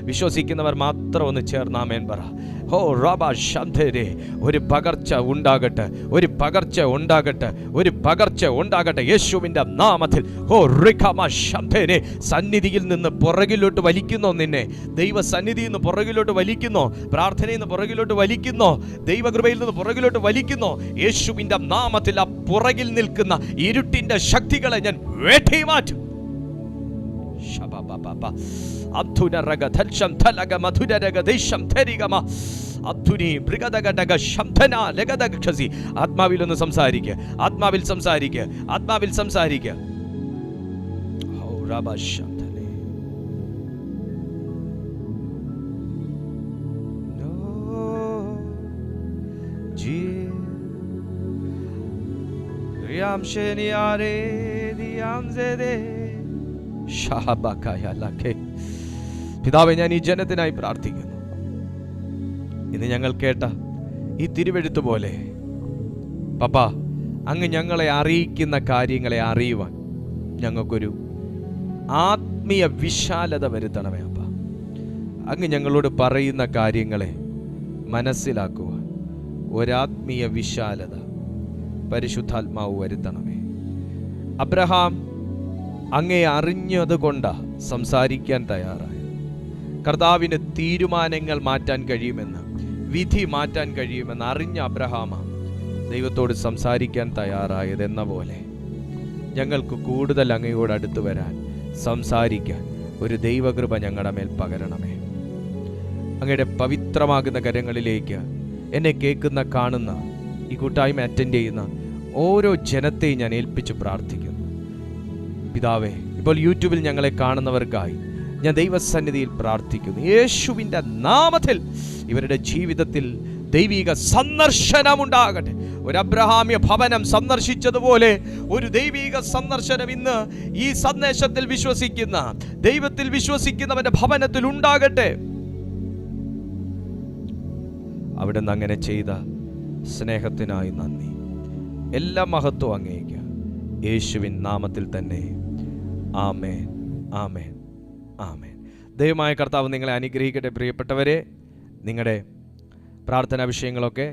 വിശ്വസിക്കുന്നവർ മാത്രം ഒന്ന് ചേർന്ന് ആമേൻ പറ. ഹോ റബാ ശംധരെ. ഒരു പകർച്ച ഉണ്ടാകട്ടെ, ഒരു പകർച്ച ഉണ്ടാകട്ടെ, ഒരു പകർച്ച ഉണ്ടാകട്ടെ യേശുവിൻ്റെ നാമത്തിൽ. ഹോ റിഖമ ശംധരെ. സന്നിധിയിൽ നിന്ന് പുറകിലോട്ട് വലിക്കുന്നോ നിന്നെ? ദൈവസന്നിധിയിൽ നിന്ന് പുറകിലോട്ട് വലിക്കുന്നോ? പ്രാർത്ഥനയിൽ നിന്ന് പുറകിലോട്ട് വലിക്കുന്നോ? ദൈവകൃപയിൽ നിന്ന് പുറകിലോട്ട് വലിക്കുന്നോ? യേശുവിൻ്റെ നാമത്തിൽ ആ പുറകിൽ നിൽക്കുന്ന ഇരുട്ടിൻ്റെ ശക്തികളെ ഞാൻ വെട്ടി മാറ്റും. ആത്മാവിൽ ഒന്ന് സംസാരിക്കുക. ആത്മാവിൽ സംസാരിക്കുക. ആത്മാവിൽ സംസാരിക്കുക. പിതാവേ, ഞാൻ ഈ ജനത്തിനായി പ്രാർത്ഥിക്കുന്നു. ഇന്ന് ഞങ്ങൾ കേട്ട ഈ തിരുവെഴുത്ത് പോലെ പപ്പ, അങ്ങ് ഞങ്ങളെ അറിയിക്കുന്ന കാര്യങ്ങളെ അറിയുവാൻ ഞങ്ങൾക്കൊരു ആത്മീയ വിശാലത വരുത്തണമേ അപ്പ. അങ്ങ് ഞങ്ങളോട് പറയുന്ന കാര്യങ്ങളെ മനസ്സിലാക്കുവാൻ ഒരാത്മീയ വിശാലത പരിശുദ്ധാത്മാവ് വരുത്തണമേ. അബ്രഹാം അങ്ങേ അറിഞ്ഞതുകൊണ്ടാ സംസാരിക്കാൻ തയ്യാറായത്. കർത്താവിന് തീരുമാനങ്ങൾ മാറ്റാൻ കഴിയുമെന്ന്, വിധി മാറ്റാൻ കഴിയുമെന്ന് അറിഞ്ഞ അബ്രഹാമാ ദൈവത്തോട് സംസാരിക്കാൻ തയ്യാറായത്. എന്ന പോലെ ഞങ്ങൾക്ക് കൂടുതൽ അങ്ങയോട് അടുത്ത് വരാൻ, സംസാരിക്കാൻ ഒരു ദൈവകൃപ ഞങ്ങളുടെ മേൽ പകരണമേ. അങ്ങയുടെ പവിത്രമാകുന്ന കരങ്ങളിലേക്ക് എന്നെ കേൾക്കുന്ന, കാണുന്ന, ഈ കൂട്ടായ്മ അറ്റൻഡ് ചെയ്യുന്ന ഓരോ ജനത്തെയും ഞാൻ ഏൽപ്പിച്ച് പ്രാർത്ഥിക്കുന്നു. പിതാവേ, ഇപ്പോൾ യൂട്യൂബിൽ ഞങ്ങളെ കാണുന്നവർക്കായി ഞാൻ ദൈവസന്നിധിയിൽ പ്രാർത്ഥിക്കുന്നു. യേശുവിൻ്റെ നാമത്തിൽ ഇവരുടെ ജീവിതത്തിൽ ദൈവിക സന്ദർശനമുണ്ടാകട്ടെ. ഒരു അബ്രഹാമ്യ ഭവനം സന്ദർശിച്ചതുപോലെ ഒരു ദൈവിക സന്ദർശനം ഇന്ന് ഈ സന്ദേശത്തിൽ വിശ്വസിക്കുന്ന, ദൈവത്തിൽ വിശ്വസിക്കുന്നവന്റെ ഭവനത്തിൽ ഉണ്ടാകട്ടെ. അവിടുന്ന് അങ്ങനെ ചെയ്ത സ്നേഹത്തിനായി നന്ദി. എല്ലാ മഹത്വം അങ്ങേക്ക് യേശുവിൻ നാമത്തിൽ തന്നെ. ആമേൻ, ആമേൻ, ആമേൻ. ദൈവമായ കർത്താവ് നിങ്ങളെ അനുഗ്രഹിക്കട്ടെ. പ്രിയപ്പെട്ടവരെ, നിങ്ങളുടെ പ്രാർത്ഥനാ വിഷയങ്ങളൊക്കെ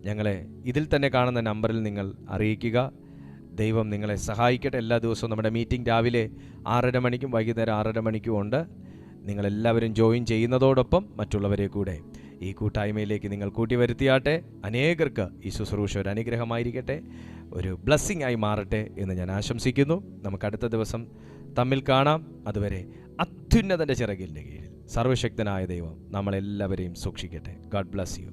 ഞങ്ങളെ ഇതിൽ തന്നെ കാണുന്ന നമ്പറിൽ നിങ്ങൾ അറിയിക്കുക. ദൈവം നിങ്ങളെ സഹായിക്കട്ടെ. എല്ലാ ദിവസവും നമ്മുടെ മീറ്റിംഗ് രാവിലെ 6:30 മണിക്കും വൈകുന്നേരം 6:30 മണിക്കും ഉണ്ട്. നിങ്ങളെല്ലാവരും ജോയിൻ ചെയ്യുന്നതോടൊപ്പം മറ്റുള്ളവരെ കൂടെ ഈ കൂട്ടായ്മയിലേക്ക് നിങ്ങൾ കൂട്ടി വരുത്തിയാട്ടെ. അനേകർക്ക് ഈ ശുശ്രൂഷ ഒരു അനുഗ്രഹമായിരിക്കട്ടെ, ഒരു ബ്ലെസ്സിങ് ആയി മാറട്ടെ എന്ന് ഞാൻ ആശംസിക്കുന്നു. നമുക്ക് അടുത്ത ദിവസം തമ്മിൽ കാണാം. അതുവരെ അത്യുന്നതൻ്റെ ചിറകിൻ്റെ കീഴിൽ സർവശക്തനായ ദൈവം നമ്മളെല്ലാവരെയും സൂക്ഷിക്കട്ടെ. God bless you.